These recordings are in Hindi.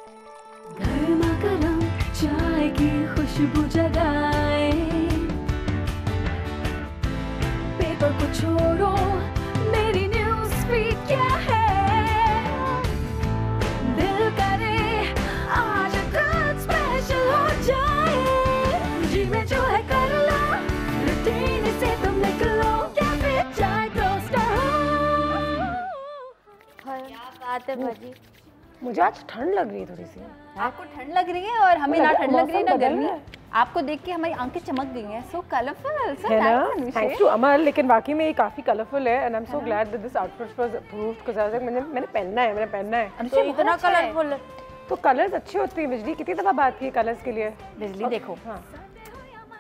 गर्मा गर्म चाय की खुशबू जगाए, पेपर को छोड़ो, मेरी न्यूज़ फीड क्या है, दिल करे आज कुछ स्पेशल हो जाए, जी में जो है कर लो, रूटीन से तुम निकलो, कैफे चाय टोस्टर हो। क्या बात है भाजी। मुझे आज ठंड लग रही है थोड़ी सी। आपको ठंड लग रही है और हमें ना ठंड लग रही है ना गर्मी। आपको देख के हमारी आंखें चमक गई हैं। So colourful, so nice. Thanks to Amal, लेकिन वाकई में ये काफी कलरफुल है and I am so glad that this outfit was approved because I was like मैंने पहनना है। तो इतना कलरफुल है तो कलर्स अच्छे होते हैं। बिजली कितनी दफा बात की कलर्स के लिए। बिजली देखो, हाँ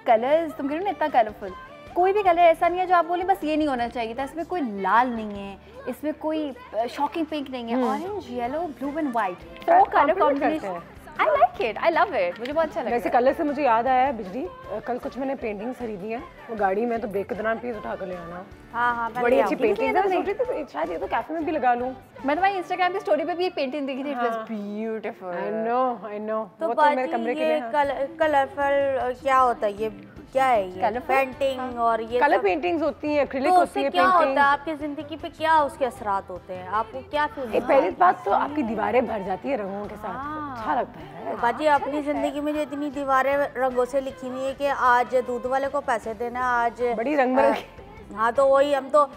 कलर्स तुम कह रहे हो ना इतना कलरफुल, कोई भी कलर ऐसा नहीं है जो आप बोले बस ये नहीं होना चाहिए था। इसमें कोई लाल नहीं है, इसमें कोई शॉकिंग पिंक नहीं है, orange, yellow, blue and white, तो colour combination I like it, I love it, मुझे बहुत अच्छा लगा। वैसे कलर से मुझे याद आया है बिजली, कल कुछ मैंने पेंटिंग्स खरीदी हैं वो गाड़ी में, तो ब्रेक के दौरान प्लीज उठा कर ले आना। हाँ बड़ी अच्छी पेंटिंग है, सोच रही थी शायद ये तो कैफे में भी लगा लूं। मैं तुम्हारी इंस्टाग्राम की स्टोरी पे भी ये पेंटिंग देखी थी, it was beautiful. I know तो वो तो मेरे कमरे के लिए। कलरफुल क्या होता है ये, क्या है ये पेंटिंग और ये कलर पेंटिंग्स होती हैं, एक्रिलिक तो होती है क्या होता पेंटिंग। है आपकी जिंदगी पे, क्या उसके असरात होते हैं, आपको क्या फील? पहली बात तो आपकी दीवारें भर जाती है रंगों के साथ, अच्छा लगता है। बाजी अपनी जिंदगी में जो इतनी दीवारें रंगों से लिखी हुई है कि आज दूध वाले को पैसे देना, आज बड़ी रंग बिरंगी। हाँ तो वही हम तो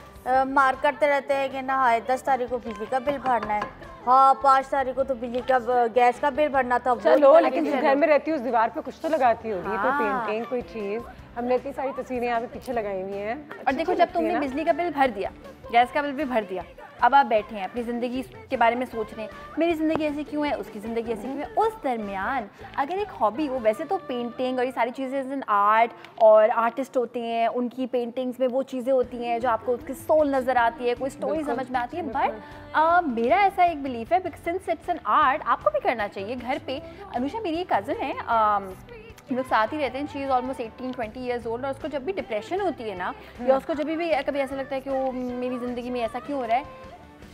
मार करते रहते हैं कि ना हाय 10 तारीख को बिजली का बिल भरना है, हाँ 5 तारीख को तो बिजली का गैस का बिल भरना था। चलो लेकिन जिस घर में रहती हूँ उस दीवार पे कुछ तो लगाती होगी, कोई पेंटिंग, कोई चीज। हमने इतनी सारी तस्वीरें यहाँ पे पीछे लगाई हुई हैं। और देखो जब तुमने बिजली का बिल भर दिया, गैस का बिल भी भर दिया, अब आप बैठे हैं अपनी ज़िंदगी के बारे में सोच रहे हैं, मेरी ज़िंदगी ऐसी क्यों है, उसकी ज़िंदगी ऐसी क्यों है। उस दरमियान अगर एक हॉबी हो, वैसे तो पेंटिंग और ये सारी चीज़ें इन आर्ट, और आर्टिस्ट होते हैं उनकी पेंटिंग्स में वो चीज़ें होती हैं जो आपको उसकी सोल नज़र आती है, कोई स्टोरी समझ में आती है। बट मेरा ऐसा एक बिलीफ है सिंस इट्स एन आर्ट, आपको भी करना चाहिए घर पे। अनुषा मेरी एक कज़न है, हम लोग साथ ही रहते हैं, she is almost 18-20 years old, और उसको जब भी डिप्रेशन होती है ना, या उसको जब भी कभी ऐसा लगता है कि वो मेरी ज़िंदगी में ऐसा क्यों हो रहा है,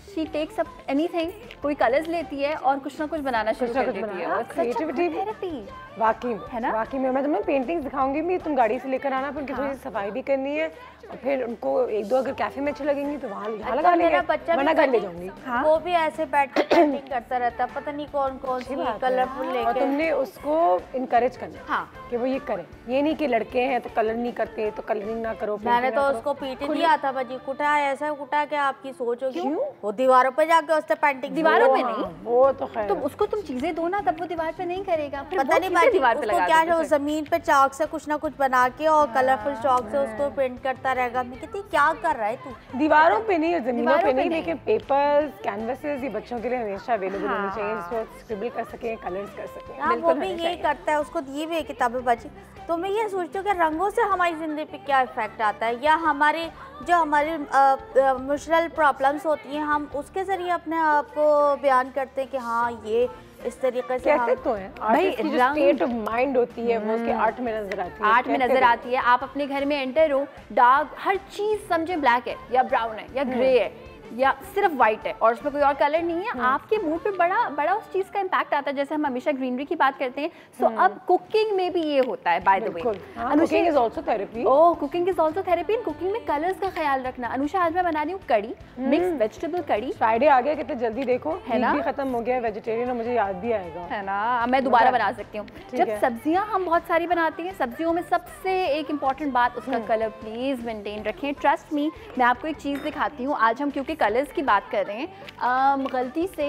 शी टेक्स अप एनीथिंग, कोई कलर्स लेती है और कुछ ना कुछ बनाना शुरू कर देती है। क्रिएटिविटी थेरेपी वाकई है ना। वाकई में मैं तुम्हें पेंटिंग्स दिखाऊंगी भी, तुम गाड़ी से लेकर आना, फिर उनकी थोड़ी सफाई भी करनी है, और फिर उनको एक दो अगर कैफे में अच्छी लगेंगी तो वहाँ लगा लेंगे, वरना घर ले जाऊंगी। वो भी ऐसे बैठ कर पेंटिंग करता रहता है, पता नहीं कौन कौन सी कलरफुल लेके। और तुमने उसको इनकरेज करना कि वो ये करे, ये नहीं कि लड़के हैं तो कलर नहीं करते तो कलरिंग ना करो। मैंने तो उसको पीट दिया था भाजी, कुटा ऐसा कुटा कि आपकी सोच हो क्यों, वो दीवारों पे जाके उससे पेंटिंग। दीवारों पे नहीं, वो तो खैर तुम उसको तुम चीजें दो ना, तब वो दीवार पे नहीं करेगा। पता नहीं भाई दीवार पे लगा क्या, जमीन पे चाक से कुछ ना कुछ बना के और कलरफुल चौक से उसको पेंट करता रहेगा। मैं कहती क्या कर रहा है तू। दीवारों पे नहीं, जमीनों पे नहीं, लेकिन पेपर्स, कैनवसेस ये बच्चों के लिए हमेशा अवेलेबल होनी चाहिए, जिसको स्क्रिबल कर सकें, कलर्स कर सकें। हाँ वो भी यही करता है, उसको दिए हुए किताबें बची। तो मैं ये सोचती हूँ कि रंगों से हमारी ज़िंदगी पे क्या इफेक्ट आता है, या हमारे जो हमारी इमोशनल प्रॉब्लम्स होती हैं हम उसके ज़रिए अपने आप को बयान करते हैं कि हाँ ये इस तरीके से कहते तो हैं भाई, स्टेट ऑफ माइंड होती है वो उसके आर्ट में नजर आती है। आर्ट में नजर आती है। आप अपने घर में एंटर हो, डार्क हर चीज समझे ब्लैक है या ब्राउन है या ग्रे है या सिर्फ व्हाइट है और उसमें कोई और कलर नहीं है, आपके मूड पे बड़ा उस चीज का इम्पैक्ट आता है। जैसे हम हमेशा ग्रीनरी की बात करते हैं, सो अब कुकिंग में भी ये होता है। By the way cooking is also therapy. Oh cooking is also therapy. In cooking में कलर्स का ख्याल रखना। अनुषा आज मैं बना रही हूँ कड़ी, मिक्स वेजिटेबल कड़ी। फ्राइडे आ गया कितने जल्दी, देखो है ना, खत्म हो गया वेजिटेरियन और मुझे याद भी आएगा, है ना, मैं दोबारा बना सकती हूँ। जब सब्जियां हम बहुत सारी बनाती हैं, सब्जियों में सबसे एक इम्पॉर्टेंट बात उसका कलर प्लीज मेंटेन रखें। ट्रस्ट मी, मैं आपको एक चीज़ दिखाती हूँ। आज हम क्योंकि कलर्स की बात कर रहे हैं, गलती से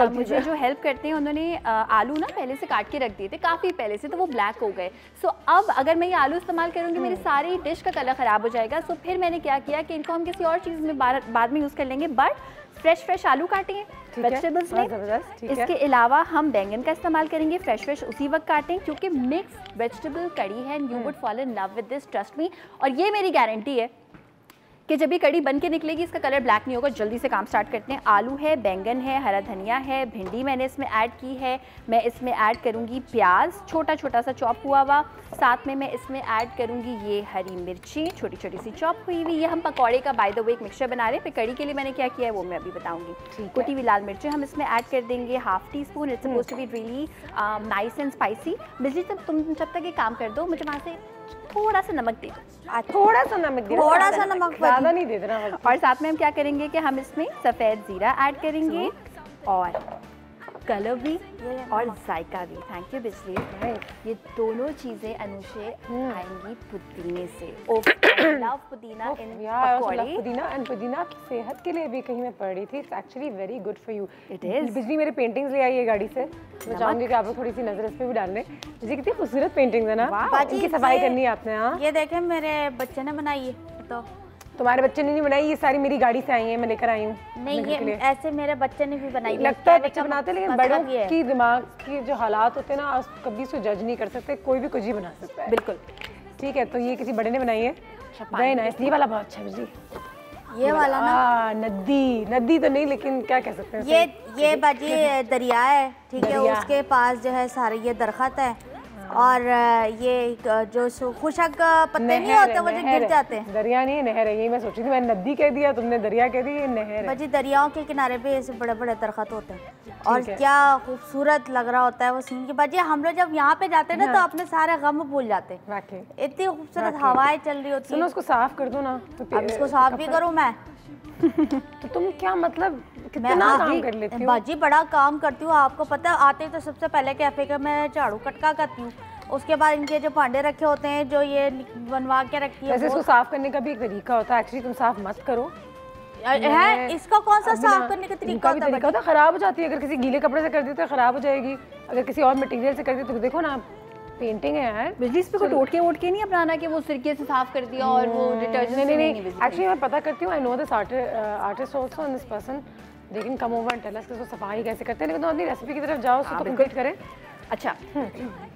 मुझे जो हेल्प करते हैं उन्होंने आलू ना पहले से काट के रख दिए थे, काफ़ी पहले से, तो वो ब्लैक हो गए। सो अब अगर मैं ये आलू इस्तेमाल करूँगी मेरी सारी डिश का कलर ख़राब हो जाएगा। सो फिर मैंने क्या किया कि इनको हम किसी और चीज़ में बाद में यूज़ कर लेंगे, बट फ्रेश आलू काटेंगे वेजिटेबल्स में। इसके अलावा हम बैंगन का इस्तेमाल करेंगे, फ्रेश उसी वक्त काटें, क्योंकि मिक्स वेजिटेबल कड़ी है। You would fall in love with this, trust me. और ये मेरी गारंटी है कि जब भी कड़ी बन के निकलेगी इसका कलर ब्लैक नहीं होगा। जल्दी से काम स्टार्ट करते हैं। आलू है, बैंगन है, हरा धनिया है, भिंडी मैंने इसमें ऐड की है। मैं इसमें ऐड करूँगी प्याज, छोटा छोटा सा चॉप हुआ हुआ। साथ में मैं इसमें ऐड करूँगी ये हरी मिर्ची, छोटी छोटी सी चॉप हुई हुई। ये हम पकौड़े का बाय द वे एक मिक्सचर बना रहे हैं। फिर कड़ी के लिए मैंने क्या किया है वो मैं अभी बताऊँगी। कुटी हुई लाल मिर्ची हम इसमें ऐड कर देंगे, half teaspoon. It's supposed to be really nice and spicy. बिजली तुम जब तक ये काम कर दो, मुझे वहाँ से थोड़ा सा नमक दे दो। थोड़ा सा नमक, थोड़ा सा नमक, ज़्यादा नहीं दे देना। और साथ में हम क्या करेंगे कि हम इसमें सफ़ेद ज़ीरा ऐड करेंगे और कलर भी और जायका भी। थैंक यू बिजली। ये दोनों चीज़ें अनुशे आएंगी पुदीने से। लव पुदीना इन पकौड़े। पुदीना एंड पुदीना की सेहत के लिए भी कहीं मैं पढ़ रही थी, it's actually very good for you. It is. बिजली मेरे पेंटिंग्स ले आई है गाड़ी से, मैं चाहूँगी कि आप लोग थोड़ी सी नज़र इस पर भी डाल लें। मुझे कितनी खूबसूरत पेंटिंग्स है ना, इनकी सफाई करनी है आपने। हाँ, ये देखें मेरे बच्चे ने बनाई है। तो तुम्हारे बच्चे ने नहीं बनाई, ये सारी मेरी गाड़ी से आई है, मैं लेकर आई हूँ। नहीं, ये ऐसे मेरे बच्चे ने भी बनाई। लगता है बच्चे बनाते, लेकिन बड़ों की दिमाग की जो हालात होते हैं ना, कभी उसको जज नहीं कर सकते, कोई भी कुछ ही बना सकता है। बिल्कुल ठीक है, तो ये किसी बड़े ने बनाई है। Very nice. ये वाला बहुत अच्छा है जी, ये वाला ना। नदी तो नहीं, लेकिन क्या कह सकते हैं, ये बाजी दरिया है, ठीक है। उसके पास जो है सारे ये दरख्त है और ये जो खुशक पत्ते नहीं होते वो जो गिर जाते हैं। दरिया नहीं, नहर है। यही मैं सोची थी, मैंने नदी कह दिया, तुमने दरिया कह दी, ये नहर है। बाजी दरियाओं के किनारे पे ऐसे बड़े बड़े दरख्त होते हैं और क्या खूबसूरत लग रहा होता है वो सीन की। बाजी हम लोग जब यहाँ पे जाते हैं ना तो अपने सारे गम भूल जाते हैं। वाकई इतनी खूबसूरत हवाएं चल रही होती है। सुनो, उसको साफ कर दो ना। अब इसको साफ भी करूँ मैं? तो तुम क्या मतलब कितना काम कर लेती हो? बाजी बड़ा काम करती हूँ, आपको पता है। आते ही तो सबसे पहले कैफे का मैं झाड़ू कटका करती हूँ, उसके बाद इनके जो भांडे रखे होते हैं जो ये बनवा के रखती है। वैसे इसको साफ करने का भी एक तरीका होता है। एक्चुअली तुम साफ मत करो। है इसका कौन सा साफ करने का तरीका होता है? खराब हो जाती है। अगर किसी गीले कपड़े से कर दी तो खराब हो जाएगी, अगर किसी और मटेरियल से कर दी तो देखो ना, पेंटिंग है यार। बिजली इस पे कोई टोट के नहीं अपनाना कि वो सिरके से साफ कर दिया और वो डिटर्जेंट नहीं। एक्चुअली मैं पता करती हूँ, I know this artist also and this person, लेकिन come over and tell us कि उसको सफाई कैसे करते हैं। लेकिन तो अपनी रेसिपी की तरफ जाओ, उसको तो कंप्लीट करें। अच्छा,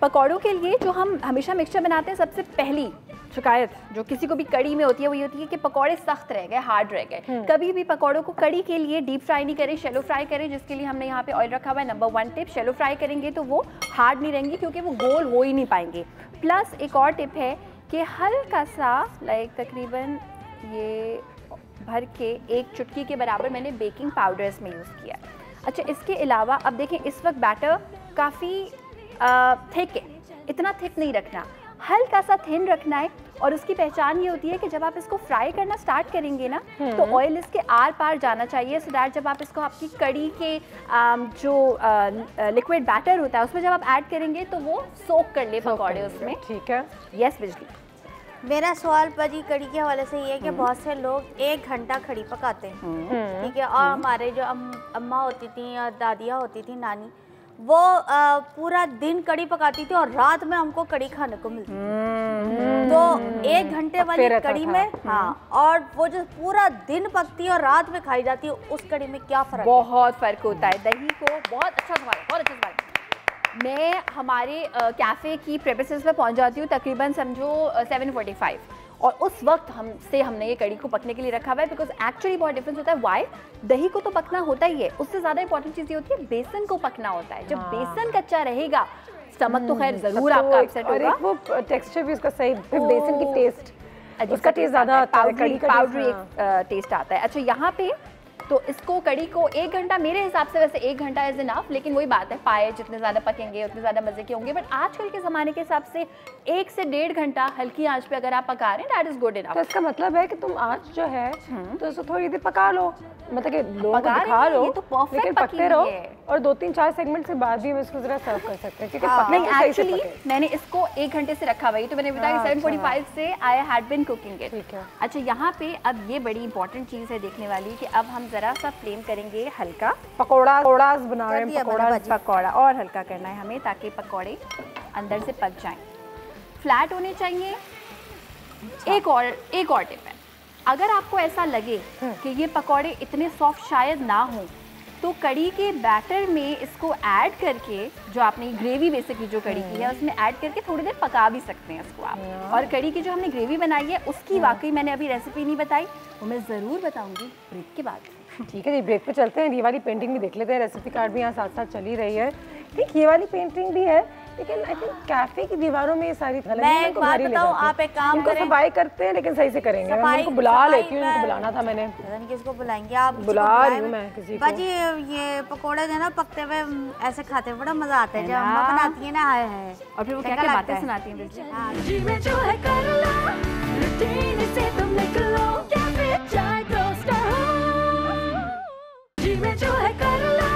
पकौड़ों के लिए जो हम हमेशा मिक्सचर बनाते हैं, सबसे पहली शिकायत जो किसी को भी कड़ी में होती है वो ये होती है कि पकौड़े सख्त रह गए, हार्ड रह गए। कभी भी पकौड़ों को कड़ी के लिए डीप फ्राई नहीं करें, शैलो फ्राई करें, जिसके लिए हमने यहाँ पे ऑयल रखा हुआ है। नंबर 1 टिप, शैलो फ्राई करेंगे तो वो हार्ड नहीं रहेंगे क्योंकि वो गोल हो ही नहीं पाएंगे। प्लस एक और टिप है कि हल्का सा लाइक तकरीबन ये भर के 1 चुटकी के बराबर मैंने बेकिंग पाउडर इसमें यूज़ किया। अच्छा, इसके अलावा अब देखें इस वक्त बैटर काफ़ी थिक है, इतना थिक नहीं रखना, हल्का सा थिन रखना है। और उसकी पहचान ये होती है कि जब आप इसको फ्राई करना स्टार्ट करेंगे ना तो ऑयल इसके आर पार जाना चाहिए, सो दैट जब आप इसको आपकी कड़ी के जो लिक्विड बैटर होता है उसमें जब आप ऐड करेंगे तो वो सोक कर ले पकौड़े उसमें। ठीक है। यस बिजली। मेरा सवाल बाजी कड़ी के हवाले से ये है कि बहुत से लोग 1 घंटा कड़ी पकाते हैं, ठीक है। और हमारे जो अम्मा होती थी या दादियाँ होती थी, नानी, वो पूरा दिन कड़ी पकाती थी और रात में हमको कड़ी खाने को मिलती थी। तो 1 घंटे वाली कड़ी में, हाँ, और वो जो पूरा दिन पकती है और रात में खाई जाती है, उस कड़ी में क्या फ़र्क? बहुत फ़र्क होता है। दही को, बहुत अच्छा सवाल, बहुत अच्छा सवाल। मैं हमारे कैफ़े की प्रेमिसेस पे पहुंच जाती हूँ तकरीबन समझो 7:45 और उस वक्त हमने ये कड़ी को पकने के लिए रखा हुआ है, बिकॉज एक्चुअली बहुत डिफरेंस होता है। वाई? दही को तो पकना होता ही है, उससे ज़्यादा इंपॉर्टेंट चीज़ ये होती है बेसन को पकना होता है। जब बेसन कच्चा रहेगा, स्टमक तो खैर ज़रूर आपका अपसेट होगा, वो टेक्सचर भी उसका सही, फिर बेसन की टेस्ट, उसका टेस्ट ज़्यादा आता है, पाउडरी टेस्ट आता है। अच्छा, यहाँ पे तो इसको कड़ी को 1 घंटा, मेरे हिसाब से वैसे 1 घंटा इज इनफ, लेकिन वही बात है, पाए जितने ज़्यादा पकेंगे उतने ज़्यादा मज़े के होंगे। बट आजकल के ज़माने के हिसाब से 1 से 1.5 घंटा हल्की आंच पे अगर आप पका रहे हैं, दैट इज़ गुड इनफ। तो इसका मतलब है कि तुम आंच जो है तो इसको थोड़ी देर पका लो, मतलब कि लोगों को दिखा लो, ये तो परफेक्ट लेकिन पकते रहो और 2-3-4 सेगमेंट के बाद भी हम इसको जरा सर्व कर सकते हैं, क्योंकि नहीं, एक्चुअली मैंने इसको 1 घंटे से रखा हुआ है, तो मैंने बताया 7:45 से I had been cooking it. ठीक है। अच्छा, यहाँ पे अब ये बड़ी इंपॉर्टेंट चीज़ है देखने वाली कि अब हम ज़रा सा फ्लेम करेंगे हल्का, पकौड़ा बना रहे हैं, पकौड़ा और हल्का करना है हमें ताकि पकौड़े अंदर से पक जाएं, फ्लैट होने चाहिए। एक और टिप है, अगर आपको ऐसा लगे कि ये पकौड़े इतने सॉफ्ट शायद ना हो, तो कड़ी के बैटर में इसको ऐड करके, जो आपने ग्रेवी बेसिकली जो कड़ी की है उसमें ऐड करके थोड़ी देर पका भी सकते हैं इसको आप। और कड़ी की जो हमने ग्रेवी बनाई है उसकी वाकई मैंने अभी रेसिपी नहीं बताई, वो मैं ज़रूर बताऊंगी ब्रेक के बाद। ठीक है जी, ब्रेक पे चलते हैं। ये वाली पेंटिंग भी देख लेते हैं, रेसिपी कार्ड भी यहाँ साथ साथ चल ही रही है। ठीक, ये वाली पेंटिंग भी है, लेकिन आई थिंक कैफे की दीवारों में ये सारी मैं एक बात बताऊं, आप एक काम करें, सफाई करते हैं लेकिन सही से करेंगे। मैं उनको बुला लेती हूँ, उनको बुलाना था मैंने। किसको बुलाएंगे आप? बुला रही हूँ मैं किसी को। बाजी ये पकोड़े जो है ना पकते हुए ऐसे खाते बड़ा मजा आता है, जब अम्मा बनाती है ना। हाय हाय। और फिर वो क्या क्या बातें सुनाती हैं। जीवे जो है कर लो, रूटीन से तुम निकलो, कैफे चाय टोस्टर हो। जीवे जो है कर लो,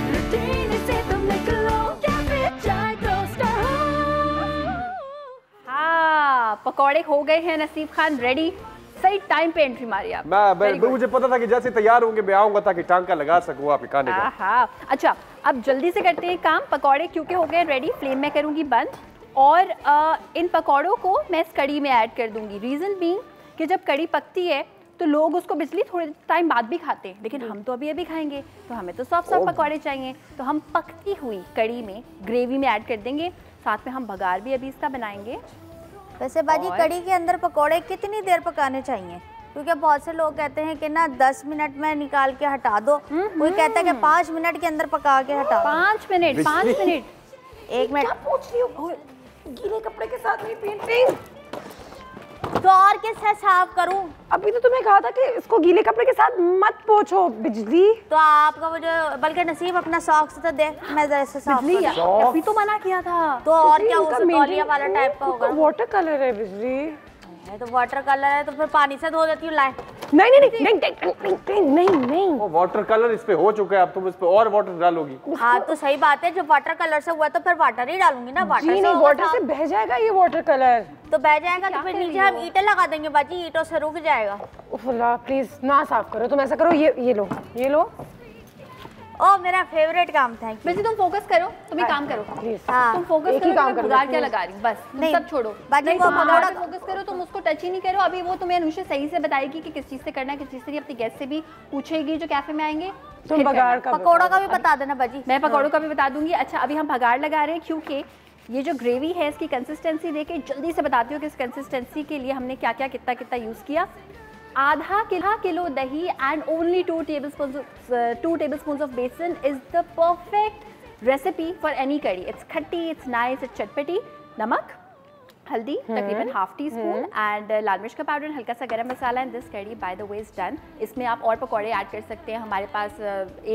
रूटीन से तुम निकलो, कैफे चाय टोस्टर हो। हाँ, पकौड़े हो गए हैं नसीब खान रेडी। सही टाइम पे एंट्री मारी आप। मुझे पता था कि जैसे तैयार होंगे मैं आऊंगा ताकि टांका लगा सकूं आपके खाने का। हाँ, अच्छा अब जल्दी से करते हैं काम। पकौड़े क्योंकि हो गए रेडी, फ्लेम में करूंगी बंद और इन पकौड़ों को मैं इस कड़ी में ऐड कर दूंगी। रीज़न बीइंग कि जब कड़ी पकती है तो लोग उसको बिजली थोड़े टाइम बाद भी खाते हैं, लेकिन हम तो अभी अभी खाएंगे तो हमें तो सॉफ्ट सॉफ्ट पकौड़े चाहिए। तो हम पकती हुई कड़ी में ग्रेवी में ऐड कर देंगे, साथ में हम बघार भी अभी इसका बनाएंगे। वैसे बाजी कड़ी के अंदर पकोड़े कितनी देर पकाने चाहिए? क्योंकि बहुत से लोग कहते हैं कि ना 10 मिनट में निकाल के हटा दो, कोई कहता है कि 5 मिनट के अंदर पका के हटा दो। 5 मिनट 5 मिनट 1 मिनट। क्या पूछ रही हो? गीले कपड़े के साथ नहीं पेंटिंग तो और किससे साफ करूं? अभी तो तुम्हें कहा था कि इसको गीले कपड़े के साथ मत पोंछो। बिजली तो आपका वो जो बल्कि नसीब अपना सॉक्स तो दे, मैं जरा से साफ बिजली करूं। अभी तो मना किया था। तो और क्या उसे तौलिया वाला टाइप का होगा? वाटर कलर है बिजली। है तो वाटर कलर है तो फिर पानी से धो देती हूँ। लाए नहीं नहीं नहीं नहीं नहीं नहीं, वो वाटर कलर इस पे हो चुका है, अब तुम इस पे और वाटर डालोगी। हाँ तो सही बात है, जब वाटर कलर से हुआ तो फिर वाटर ही डालूंगी ना। वाटर जी से नहीं, होगा वाटर से साफ। बह जाएगा ये वाटर कलर। तो बह जाएगा तो फिर नीचे हम ईंटें लगा देंगे बाजी, ईंटों से रुक जाएगा। उफला प्लीज ना साफ करो, तुम ऐसा करो, ये लो ये लो। ओ मेरा फेवरेट काम था। वैसे तुम फोकस करो, तुम ही काम करो प्लीज। हाँ तुम फोकस एक ही करो, काम मैं करो, बघार क्या please। लगा रही हूँ बस, तुम नहीं, सब छोड़ो। बाकी नहीं, वो तुम बघार पकौड़ा- पे फोकस करो, तुम उसको टच ही नहीं करो। अभी वो तुम्हें अनुषा सही से बताएगी कि किस चीज़ से करना है, किस चीज़ से नहीं। अपनी गेस्ट से भी पूछेगी जो कैफे में आएंगे। तुम फिर बघार करना। का पकौड़ों का भी बता देना बाजी। मैं पकौड़ों का भी बता दूंगी। अच्छा अभी हम बघार लगा रहे हैं क्योंकि ये जो ग्रेवी है इसकी कंसिस्टेंसी देके जल्दी से बताती हूँ कि इस कंसिस्टेंसी के लिए हमने क्या क्या कितना कितना यूज़ किया। आधा किलो दही एंड ओनली 2 tablespoons ऑफ बेसन is the perfect recipe for any कड़ी। इट्स खट्टी, इट्स नाइस, इट्स चटपटी। नमक, हल्दी तकरीबन ½ टीस्पून एंड लाल मिर्च का पाउडर, हल्का सा गरम मसाला। एंड दिस कड़ी by the way is done. इसमें आप और पकौड़े ऐड कर सकते हैं। हमारे पास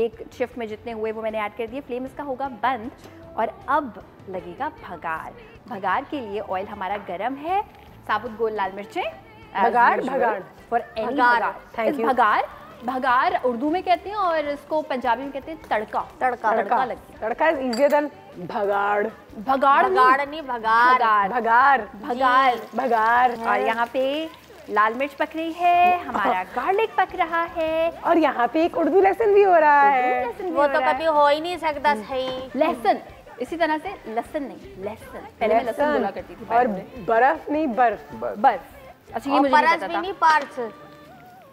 एक शिफ्ट में जितने हुए वो मैंने ऐड कर दिए। फ्लेम इसका होगा बंद और अब लगेगा भगार। भगार के लिए ऑयल हमारा गरम है। साबुत गोल लाल मिर्चें, भगार भगार फॉर एनी भगार। भगार। Thank you। भगार भगार उर्दू में कहते हैं और इसको पंजाबी में कहते हैं तड़का। तड़का लगता है। तड़का इज इजियर देन भगाड़। भगाड़ भगाड़ नहीं, भगार। भगार भगार। भगार। और यहाँ पे लाल मिर्च पक रही है, हमारा गार्लिक पक रहा है और यहाँ पे एक उर्दू लेसन भी हो रहा है। वो तो कभी हो ही नहीं सकता सही। लहसुन, इसी तरह से लहसुन नहीं लहसुन, पहले मैं लहसुन बोला करती थी। और बर्फ नहीं बर्फ। बर्फ। अच्छा ये और मुझे नहीं परस पता भी था। नहीं, पार्स।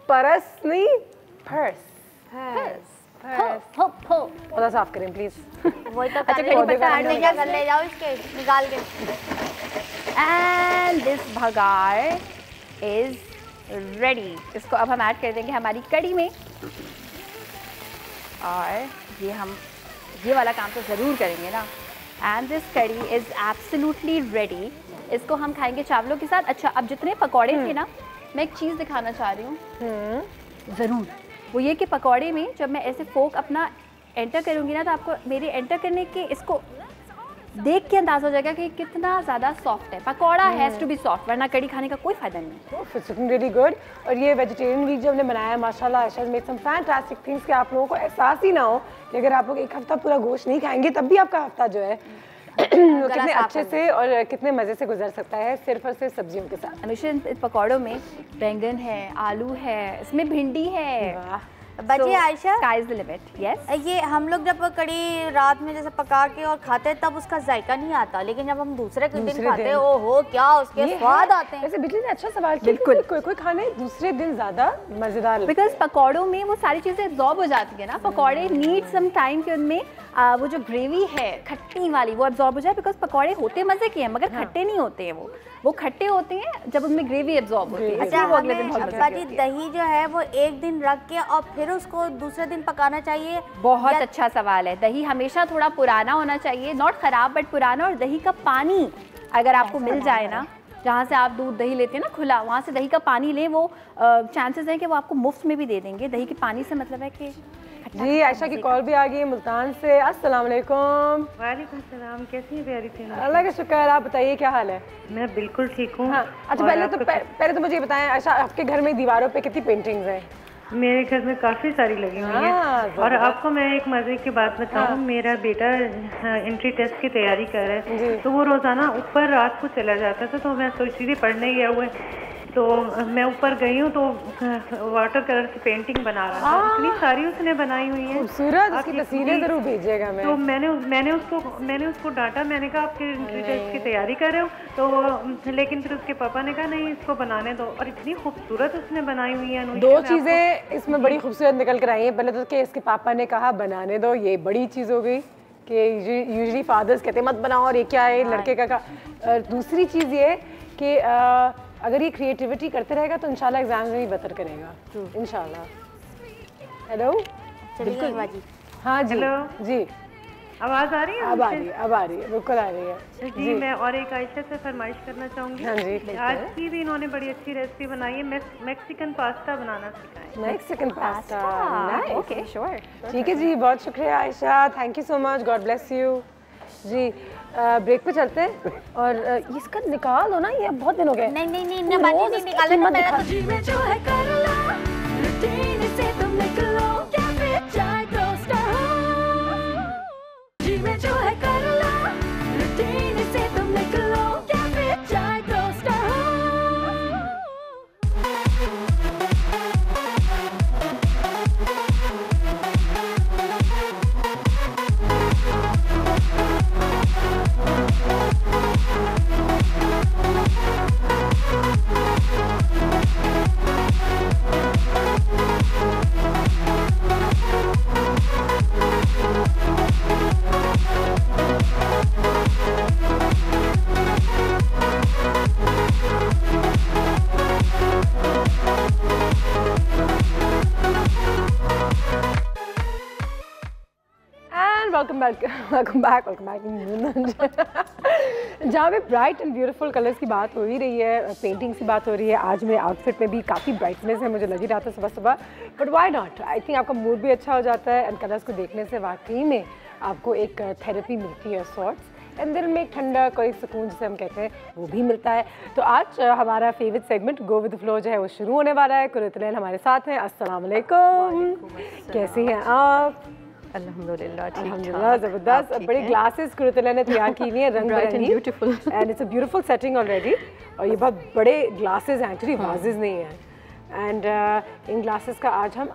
परस नहीं पर्स। हो। थोड़ा साफ करें प्लीज। वही तो अच्छा, कर कड़ी पत्ता ऐड रही नहीं कर ले जाओ इसके निकाल के। एंड दिस भगार इज रेडी। इसको अब हम ऐड कर देंगे हमारी कड़ी में और ये वाला काम तो ज़रूर करेंगे ना। एंड दिस कड़ी इज़ एब्सोल्युटली रेडी। इसको हम खाएंगे चावलों के साथ। अच्छा अब जितने पकौड़े थे ना, मैं एक चीज़ दिखाना चाह रही हूँ ज़रूर, वो ये कि पकौड़े में जब मैं ऐसे फोक अपना एंटर करूँगी ना तो आपको मेरे एंटर करने के इसको देख के अंदाजा हो जाएगा कि कितना ज़्यादा सॉफ्ट है। Pakora has to be soft, वरना कड़ी खाने का कोई फ़ायदा नहीं। It's looking really good। और ये वेजिटेरियन वीक जो हमने बनाया है माशाल्लाह, Ayesha made some fantastic things कि आप लोगों को एहसास ही ना हो कि अगर आप लोग एक हफ्ता पूरा गोश्त नहीं खाएंगे तब भी आपका हफ्ता जो है कितने अच्छे से और कितने मज़े से गुजर सकता है सिर्फ और सिर्फ सब्जियों के साथ। अनुषा इन पकौड़ों में बैंगन है, आलू है, इसमें भिंडी है। बची Ayesha, sky is the limit. Yes, ये हम लोग जब कड़ी रात में जैसे पका के और खाते हैं तब उसका जायका नहीं आता, लेकिन जब हम दूसरे दिन खाते हैं ओहो क्या उसके स्वाद आते हैं। वैसे बिजली ने अच्छा सवाल किया, बिल्कुल कोई खाने दूसरे दिन ज्यादा मजेदार, बिकॉज पकौड़ों में वो सारी चीजें एब्जॉर्ब हो जाती है ना। पकौड़े नीड सम टाइम कि उनमें वो जो ग्रेवी है खट्टी वाली वो एब्जॉर्ब हो जाए, बिकॉज पकौड़े होते मजे के हैं मगर खट्टे नहीं होते हैं। वो खट्टे होते हैं जब उनमें ग्रेवी एब्जॉर्ब होती है। अच्छा, हमें दही जो है वो एक दिन रख के और फिर उसको दूसरे दिन पकाना चाहिए? बहुत अच्छा सवाल है। दही हमेशा थोड़ा पुराना होना चाहिए, नॉट खराब बट पुराना। और दही का पानी अगर आपको मिल जाए ना, जहाँ से आप दूध दही लेते हैं ना खुला, वहाँ से दही का पानी लें, वो चांसेस हैं कि वो आपको मुफ्त में भी दे देंगे। दही के पानी से मतलब है कि जी। आयशा की कॉल भी आ गई है मुल्तान से। अस्सलाम वालेकुम। वालेकुम सलाम, कैसी हैं प्यारी थी? अल्लाह का शुक्र, आप बताइए क्या हाल है? मैं बिल्कुल ठीक हूँ। हाँ, अच्छा पहले तो मुझे ये बताएं आयशा, आपके घर में दीवारों पे कितनी पेंटिंग्स हैं? मेरे घर में काफ़ी सारी लगी हुई हैं। और आपको मैं एक मज़े की बात बताऊँ, मेरा बेटा एंट्री टेस्ट की तैयारी कर रहा है, तो वो रोज़ाना ऊपर रात को चला जाता था, तो मैं सोच रही थी पढ़ने गया हुआ है, तो मैं ऊपर गई हूँ तो वाटर कलर की पेंटिंग बना रहा था। इतनी सारी उसने बनाई हुई है, खूबसूरत। उसकी तस्वीरें जरूर भेजिएगा। मैं तो मैंने उसको डांटा, मैंने कहा आपके एंट्री टेस्ट की तैयारी कर रहे हो, तो लेकिन फिर उसके पापा ने कहा नहीं इसको बनाने दो। और इतनी खूबसूरत उसने बनाई हुई है। दो चीज़ें इसमें बड़ी खूबसूरत निकल कर आई हैं। पहले तो कि इसके पापा ने कहा बनाने दो, ये बड़ी चीज़ हो गई कि यूजुअली फादर्स कहते मत बनाओ और ये क्या है लड़के का। दूसरी चीज़ ये कि अगर ये क्रिएटिविटी करते रहेगा तो इंशाल्लाह एग्जाम में भी बेहतर करेगा इंशाल्लाह। हेलो, बिल्कुल बाजी। हाँ जी। हेलो जी, आवाज़ आ रही है? अब आ रही है, बिल्कुल आ रही है। जी, मैं और एक आयशा से फरमाइश करना चाहूँगी। हाँ जी। आज की भी इन्होंने बड़ी अच्छी रेसिपी बनाई है, मैक्सिकन पास्ता बनाना सिखाएं। Mexican pasta, okay sure. ठीक है जी, बहुत शुक्रिया Ayesha, thank you so much, God bless you ji. Break पे चलते हैं और इसका निकाल दो ना, ये बहुत दिन हो गए। नहीं निकाले मत दिखा। जी में जो है कर लो, रूटीन से तुम निकलो, कैफे चाय टोस्टर हो। जी में जो है कर लो, रूटीन से तुम निकलो, कैफे चाय टोस्टर हो। Welcome back. जहाँ पे ब्राइट एंड ब्यूटीफुल कलर्स की बात हो ही रही है, पेंटिंग्स की बात हो रही है, आज मेरे आउटफिट में भी काफ़ी ब्राइटनेस है, मुझे लग ही रहा था सुबह सुबह, but why not. I think आपका मूड भी अच्छा हो जाता है एंड कलर्स को देखने से वाकई में आपको एक थेरेपी मिलती है सॉर्ट्स, एंड दिल में एक ठंडा कोई सुकून जिसे हम कहते हैं वो भी मिलता है। तो आज हमारा favourite segment go with the flow जो है वो शुरू होने वाला है। कुरतलैन हमारे साथ हैं। अस्सलाम वालेकुम, कैसी हैं आप? अल्हम्दुलिल्लाह अल्हम्दुलिल्लाह, ज़बरदस्त। बड़े ग्लासेस कुरतलैन ने तैयार की हुई है, रंग बिरंगी, beautiful, and it's a beautiful setting already. और ये बहुत बड़े ग्लासेस हैं, एक्चुअली वाजेस नहीं हैं, एंड इन ग्लासेस का आज हम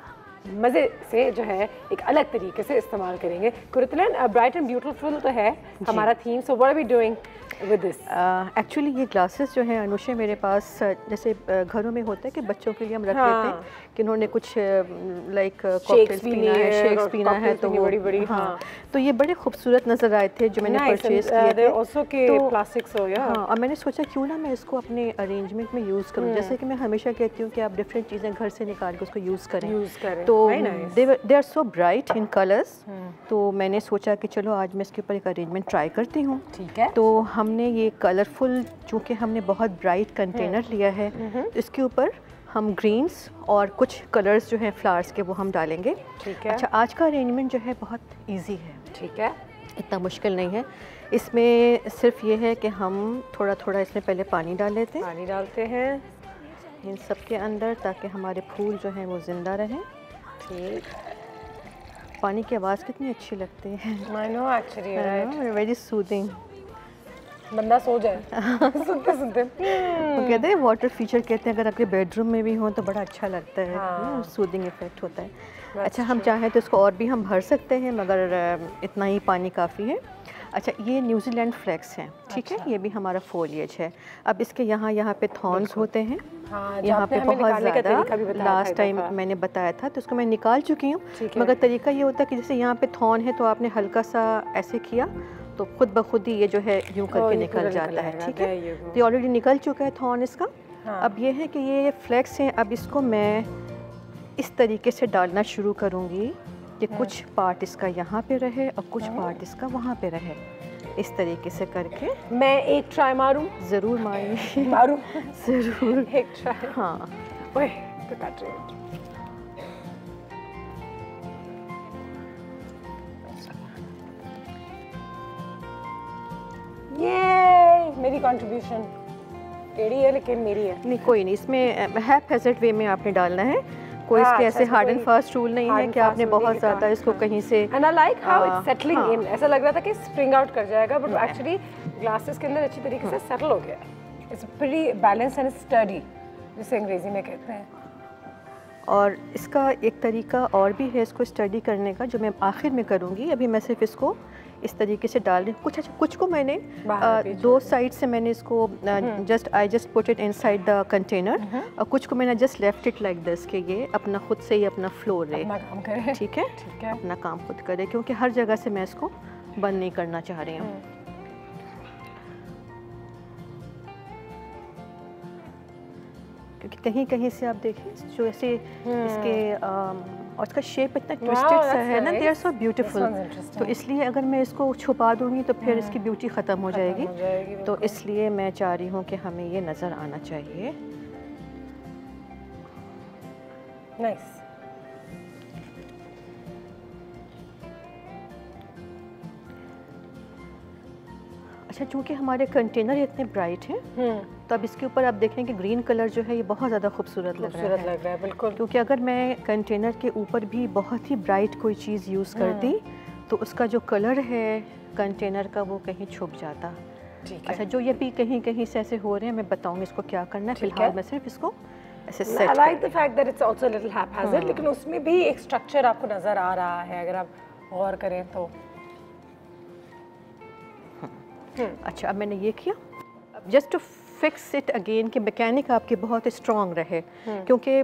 मज़े से जो है एक अलग तरीके से इस्तेमाल करेंगे। कुरतलैन ब्राइट एंड ब्यूटीफुल तो है हमारा theme, so what are we doing with this? Actually ये ग्लासेस जो हैं अनुषे मेरे पास जैसे घरों में होता है कि बच्चों के लिए हम रख लेते हैं कि उन्होंने कुछ लाइक कॉकटेल्स पीना है, शेक्स पीना है, तो बड़ी बड़ी, हाँ, तो ये बड़े खूबसूरत नज़र आए थे जो मैंने परचेज किए थे। तो प्लास्टिक्स हो या, हाँ, और मैंने सोचा क्यों ना मैं इसको अपने अरेंजमेंट में यूज़ करूँ। जैसे कि मैं हमेशा कहती हूँ कि आप डिफरेंट चीज़ें घर से निकाल के उसको यूज़ करें। तो they are so bright in colours, तो मैंने सोचा कि चलो आज मैं इसके ऊपर एक अरेंजमेंट ट्राई करती हूँ। ठीक है। तो हमने ये कलरफुल, चूँकि हमने बहुत ब्राइट कंटेनर लिया है, तो इसके ऊपर हम ग्रीन्स और कुछ कलर्स जो हैं फ्लावर्स के वो हम डालेंगे। ठीक है। अच्छा, आज का अरेंजमेंट जो है बहुत इजी है। ठीक है, इतना मुश्किल नहीं है। इसमें सिर्फ ये है कि हम थोड़ा थोड़ा इसमें पहले पानी डाल लेते हैं, पानी डालते हैं इन सब के अंदर, ताकि हमारे फूल जो हैं वो ज़िंदा रहें। ठीक। पानी की आवाज़ कितनी अच्छी लगती है। I know actually, right, very soothing. बंदा सो जाए सुनते सुनते। वो कहते हैं वाटर फीचर, कहते हैं अगर आपके बेडरूम में भी हो तो बड़ा अच्छा लगता है, सूदिंग इफेक्ट होता है। अच्छा, हम चाहें तो इसको और भी हम भर सकते हैं, मगर इतना ही पानी काफ़ी है। अच्छा, ये न्यूजीलैंड फ्लैक्स हैं, ठीक है, ये भी हमारा फोलिएज है। अब इसके यहाँ पे थॉर्न्स होते हैं, यहाँ पे बहुत ज़्यादा, लास्ट टाइम मैंने बताया था, तो उसको मैं निकाल चुकी हूँ। मगर तरीका ये होता है कि जैसे यहाँ पे थॉर्न है तो आपने हल्का सा ऐसे किया तो खुद ब खुद ही ये जो है यूँ करके निकल जाता है, ठीक है। तो ये ऑलरेडी निकल चुका है थॉर्न इसका। अब ये है कि ये फ्लैक्स हैं, अब इसको मैं इस तरीके से डालना शुरू करूँगी कि कुछ पार्ट इसका यहाँ पे रहे और कुछ पार्ट इसका वहाँ पे रहे, इस तरीके से करके। मैं एक ट्राई मारूं? ज़रूर मारिए। मारूं? ज़रूर, एक ट्राई। हाँ। ओए, तो काट रही हूँ। ये मेरी कंट्रीब्यूशन टेढ़ी है लेकिन मेरी है। नहीं कोई नहीं, इसमें हैज़र्ड वे में आपने डालना है, कोई इसके ऐसे हार्ड एंड फास्ट रूल नहीं है कि आपने बहुत ज़्यादा इसको कहीं से। And I like how it's settling in, ऐसा लग रहा था कि स्प्रिंग आउट कर जाएगा, बट एक्चुअली ग्लासेस के अंदर अच्छी तरीके से सेटल हो गया। It's pretty balanced and study, जिसे अंग्रेजी में कहते हैं। और इसका एक तरीका और भी है इसको स्टडी करने का, जो मैं आखिर में करूँगी। अभी मैं सिर्फ इसको इस तरीके से डाल रही हूँ। कुछ को मैंने दो साइड से मैंने इसको I just put it inside the container, और कुछ को मैंने just left it like this कि ये अपना खुद से ही अपना फ्लो रहे, ठीक है, अपना काम खुद करे, क्योंकि हर जगह से मैं इसको बंद नहीं करना चाह रही हूँ। क्योंकि कहीं कहीं से आप देखें जो ऐसे इसके और इसका शेप इतना ट्विस्टेड सा है ना, दे आर सो ब्यूटीफुल। तो इसलिए अगर मैं इसको छुपा दूंगी तो फिर इसकी ब्यूटी ख़त्म हो जाएगी, तो इसलिए मैं चाह रही हूँ कि हमें ये नज़र आना चाहिए। नाइस। अच्छा, चूँकि हमारे कंटेनर इतने ब्राइट हैं, तो अब इसके ऊपर आप देखें कि ग्रीन कलर जो है ये बहुत ज़्यादा खूबसूरत लग रहा है, बिल्कुल। क्योंकि अगर मैं कंटेनर के ऊपर भी बहुत ही ब्राइट कोई चीज़ यूज़ कर दी तो उसका जो कलर है कंटेनर का वो कहीं छुप जाता। अच्छा, जो ये भी कहीं कहीं से ऐसे हो रहे हैं, मैं बताऊँगी इसको क्या करना है। फिलहाल मैं सिर्फ इसको ऐसे set. I like the fact that it's also little haphazard, लेकिन उसमें भी एक स्ट्रक्चर आपको नज़र आ रहा है अगर आप गौर करें तो। अच्छा, अब मैंने ये किया, just to fix it again कि मैकेनिक आपकी बहुत स्ट्रॉन्ग रहे, क्योंकि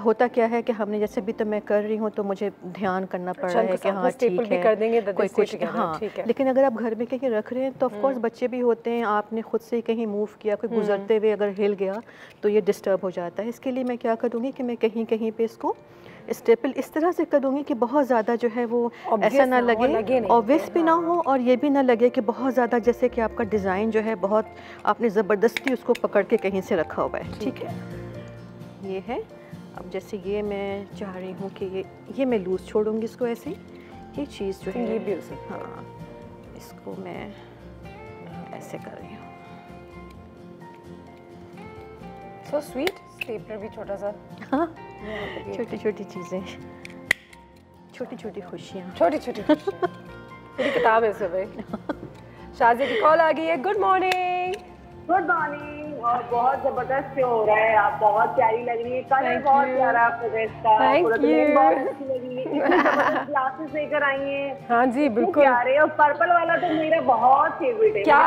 होता क्या है कि हमने जैसे भी तो मैं कर रही हूँ तो मुझे ध्यान करना पड़ रहा है कि हाँ ठीक है, कर देंगे कोई कुछ, हाँ, लेकिन अगर आप घर में कहीं रख रहे हैं तो ऑफ कोर्स बच्चे भी होते हैं, आपने खुद से कहीं मूव किया, कोई गुजरते हुए अगर हिल गया तो ये डिस्टर्ब हो जाता है। इसके लिए मैं क्या करूँगी कि मैं कहीं कहीं पे इसको स्टेपल इस तरह से करूँगी कि बहुत ज़्यादा जो है वो ऐसा ना लगे, ऑब्वियस भी ना हो, और ये भी ना लगे कि बहुत ज़्यादा जैसे कि आपका डिज़ाइन जो है बहुत आपने ज़बरदस्ती उसको पकड़ के कहीं से रखा हुआ है, ठीक है। ये है, अब जैसे ये मैं चाह रही हूँ कि ये मैं लूज़ छोड़ूंगी इसको ऐसे, ये चीज़ जो है ये भी, हाँ, इसको मैं ऐसे कर रही हूँ। सो स्वीट, स्टेपलर भी छोटा सा। हाँ, छोटी छोटी चीज़ें, छोटी छोटी खुशियाँ, छोटी छोटी खुशियाँ। पूरी किताब है इसे भाई। शाज़िया की कॉल आ गई है। Good morning. Good morning. और बहुत जबरदस्त शो हो रहा है, आप बहुत प्यारी लग रही है, कलर बहुत प्यारा आपका ड्रेस का, बहुत अच्छी लगी है, ग्लासेस लेकर आई हैं। हाँ जी बिल्कुल प्यारे, और पर्पल वाला तो मेरा बहुत फेवरेट है। क्या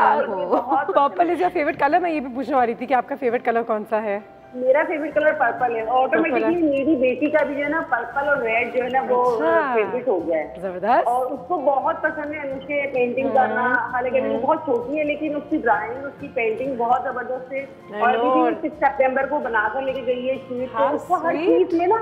purple is your favourite colour? मैं ये भी पूछने वाली थी कि आपका फेवरेट कलर कौन सा है? मेरा फेवरेट कलर पर्पल है। ऑटोमेटिकली मेरी बेटी का भी जो है ना पर्पल और रेड जो है ना वो फेवरेट हो गया है। जबरदस्त। और उसको बहुत पसंद है अनुष्का पेंटिंग करना, हालांकि अभी बहुत छोटी है लेकिन उसकी ड्राइंग, उसकी पेंटिंग बहुत जबरदस्त है। और अभी 6 सितंबर को बनाकर लेके गई है शीट, तो उसको हर चीज में ना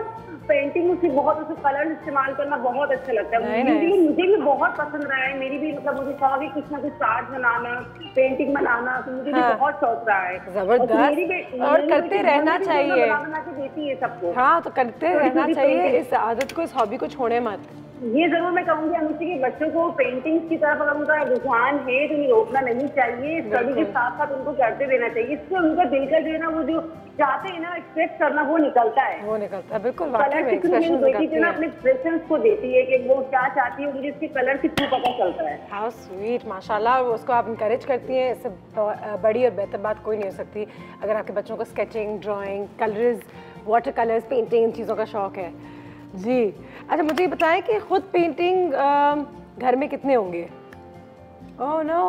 पेंटिंग उसकी बहुत, उसको कलर इस्तेमाल करना बहुत अच्छा लगता है। मुझे भी बहुत पसंद रहा है, मेरी भी मतलब मुझे शौक है कुछ ना कुछ आर्ट बनाना, पेंटिंग बनाना, तो मुझे भी बहुत शौक रहा है। जबरदस्त, और करते रहना चाहिए। बना के देती है सबको। हाँ, तो करते रहना चाहिए इस आदत को, इस हॉबी को छोड़े मत। ये जरूर मैं कहूँगी अनुष्का कि बच्चों को पेंटिंग्स की तरफ अगर उनका रुझान है तो उन्हें रोकना नहीं चाहिए, स्टडी के साथ साथ उनको करते देना चाहिए। इससे उनका दिल का जो है ना, वो जो चाहते हैं ना एक्सप्रेस करना, वो निकलता है। बिल्कुल बेटी जो ना अपने एक्सप्रेशंस को देती है कि वो क्या चाहती है, मुझे इसके कलर के थ्रू पता चलता है। हाउ स्वीट, माशाल्लाह। उसको आप इंकरेज करती हैं, इससे बड़ी और बेहतर बात कोई नहीं हो सकती अगर आपके बच्चों को sketching, drawing, colours, water colours, painting, इन चीज़ों का शौक है जी। अच्छा, मुझे ये बताएं कि खुद पेंटिंग घर में कितने होंगे? Oh no,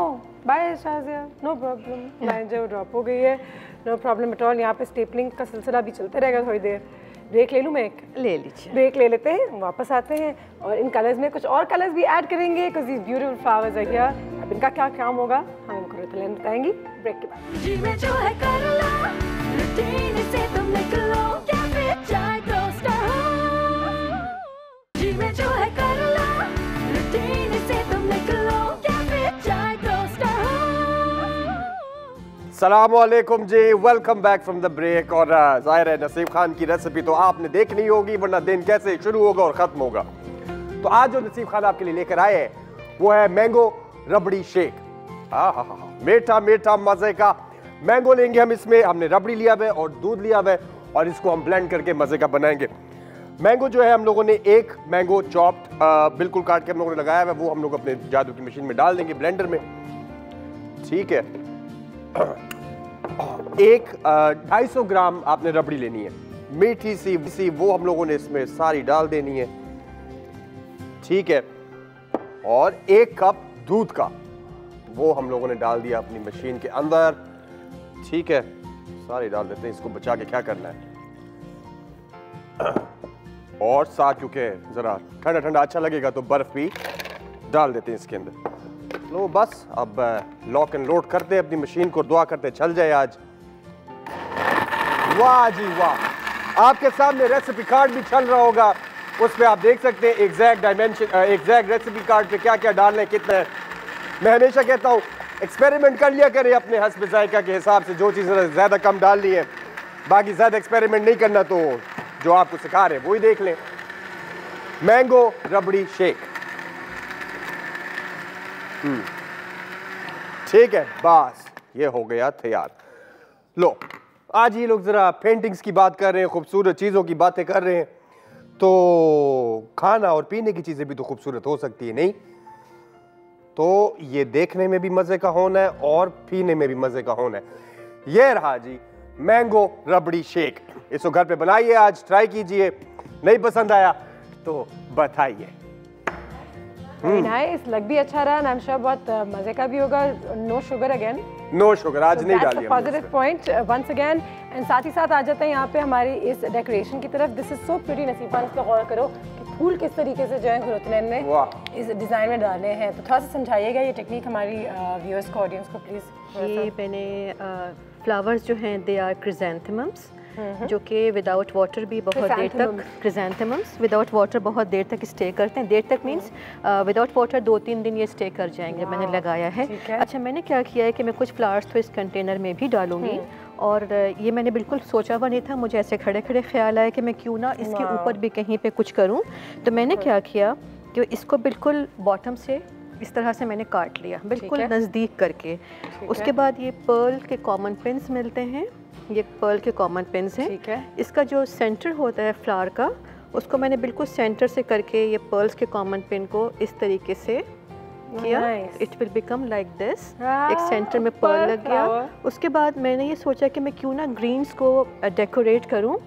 bye Shazia, no problem. Line जो ड्रॉप हो गई है, नो प्रॉब्लम एट ऑल। यहाँ पे स्टेपलिंग का सिलसिला भी चलते रहेगा थोड़ी देर। ब्रेक ले लूँ मैं एक? ले लीजिए। ब्रेक ले लेते हैं, वापस आते हैं और इन कलर्स में कुछ और कलर्स भी ऐड करेंगे because these beautiful flowers are here. अब इनका क्या काम होगा हम इनको रितलेन बताएंगी ब्रेक के बाद। जी में जो है कर लो, रूटीन से तुम निकलो, क्या फिर चाय टोस्टर हो। जी में जो है कर लो, रूटीन से तुम निकलो, क्या फिर चाय टोस्टर हो। अस्सलामुअलैकुम जी, welcome back from the break. और जाहिर है नसीब खान की रेसिपी तो आपने देखनी होगी, वरना दिन कैसे शुरू होगा और ख़त्म होगा। तो आज जो नसीब खान आपके लिए लेकर आए हैं वो है मैंगो रबड़ी शेक। मीठा मीठा मज़े का मैंगो लेंगे हम। इसमें हमने रबड़ी लिया हुआ है और दूध लिया हुआ है और इसको हम ब्लेंड करके मज़े का बनाएंगे। मैंगो जो है हम लोगों ने एक मैंगो चॉप्ड बिल्कुल काट के हम लोगों ने लगाया हुआ है, वो हम लोग अपने जादू की मशीन में डाल देंगे, ब्लेंडर में। ठीक है। एक 250 ग्राम आपने रबड़ी लेनी है, मीठी सी, वो हम लोगों ने इसमें सारी डाल देनी है। ठीक है। और 1 कप दूध का वो हम लोगों ने डाल दिया अपनी मशीन के अंदर। ठीक है, सारी डाल देते हैं। इसको बचा के क्या करना है, और साथ क्योंकि जरा ठंडा ठंडा अच्छा लगेगा तो बर्फ भी डाल देते हैं इसके अंदर। लो बस अब लॉक एंड लोड करते हैं अपनी मशीन को, दुआ करते चल जाए आज। वाह जी वाह, आपके सामने रेसिपी कार्ड भी चल रहा होगा, उस पर आप देख सकते हैं exact dimension, exact recipe card पे क्या क्या डालना है, कितना है। मैं हमेशा कहता हूँ एक्सपेरिमेंट कर लिया करें अपने हस्ब जायका के हिसाब से, जो चीज़ ज़्यादा कम डालनी है, बाकी ज़्यादा एक्सपेरिमेंट नहीं करना, तो जो आपको सिखा रहे हैं वही देख लें। मैंगो रबड़ी शेक। ठीक है, बस ये हो गया तैयार। लो, आज ये लोग जरा पेंटिंग्स की बात कर रहे हैं, खूबसूरत चीज़ों की बातें कर रहे हैं, तो खाना और पीने की चीज़ें भी तो खूबसूरत हो सकती है, नहीं? तो ये देखने में भी मज़े का होना है और पीने में भी मज़े का होना है। ये रहा जी मैंगो रबड़ी शेक। इसको घर पे बनाइए, आज ट्राई कीजिए, नहीं पसंद आया तो बताइए। नाइस, लग भी अच्छा रहा, आई एम श्योर बहुत मजे का भी होगा। No sugar again, no sugar आज नहीं डाली हमने। Positive point once again. And साथ ही साथ आ जाते हैं यहाँ पे हमारी इस डेकोरेशन की तरफ। दिस इज सो प्रीटी नसीफा, इस पे गौर करो कि फूल किस तरीके से जो है खुरतनैन ने इस डिज़ाइन में डाले हैं। तो थोड़ा सा समझाइएगा ये टेक्निक हमारी व्यूअर्स को, ऑडियंस को प्लीज़। ये मैंने फ्लावर्स जो हैं दे आर क्रिजेंथेमम्स, जो कि विदाउट वाटर भी बहुत देर तक, क्रिजेंथेमम्स विदाउट वाटर बहुत देर तक स्टे करते हैं। देर तक मीन्स विदाउट वाटर 2-3 दिन ये स्टे कर जाएंगे। मैंने लगाया है। अच्छा, मैंने क्या किया है कि मैं कुछ फ्लावर्स तो इस कंटेनर में भी डालूंगी, और ये मैंने बिल्कुल सोचा हुआ नहीं था, मुझे ऐसे खड़े खड़े ख्याल आया कि मैं क्यों ना इसके ऊपर भी कहीं पे कुछ करूं। तो मैंने क्या किया कि इसको बिल्कुल बॉटम से इस तरह से मैंने काट लिया, बिल्कुल नज़दीक करके। उसके बाद ये पर्ल के कॉमन पिन्स मिलते हैं, ये पर्ल के कॉमन पिन्स हैं। ठीक है। इसका जो सेंटर होता है फ्लावर का, उसको मैंने बिल्कुल सेंटर से करके ये पर्ल्स के कॉमन पिन को इस तरीके से किया। It will become like this. एक सेंटर में पर्ल लग गया। उसके बाद मैंने ये सोचा कि मैं क्यों ना ग्रीन्स को डेकोरेट करूं,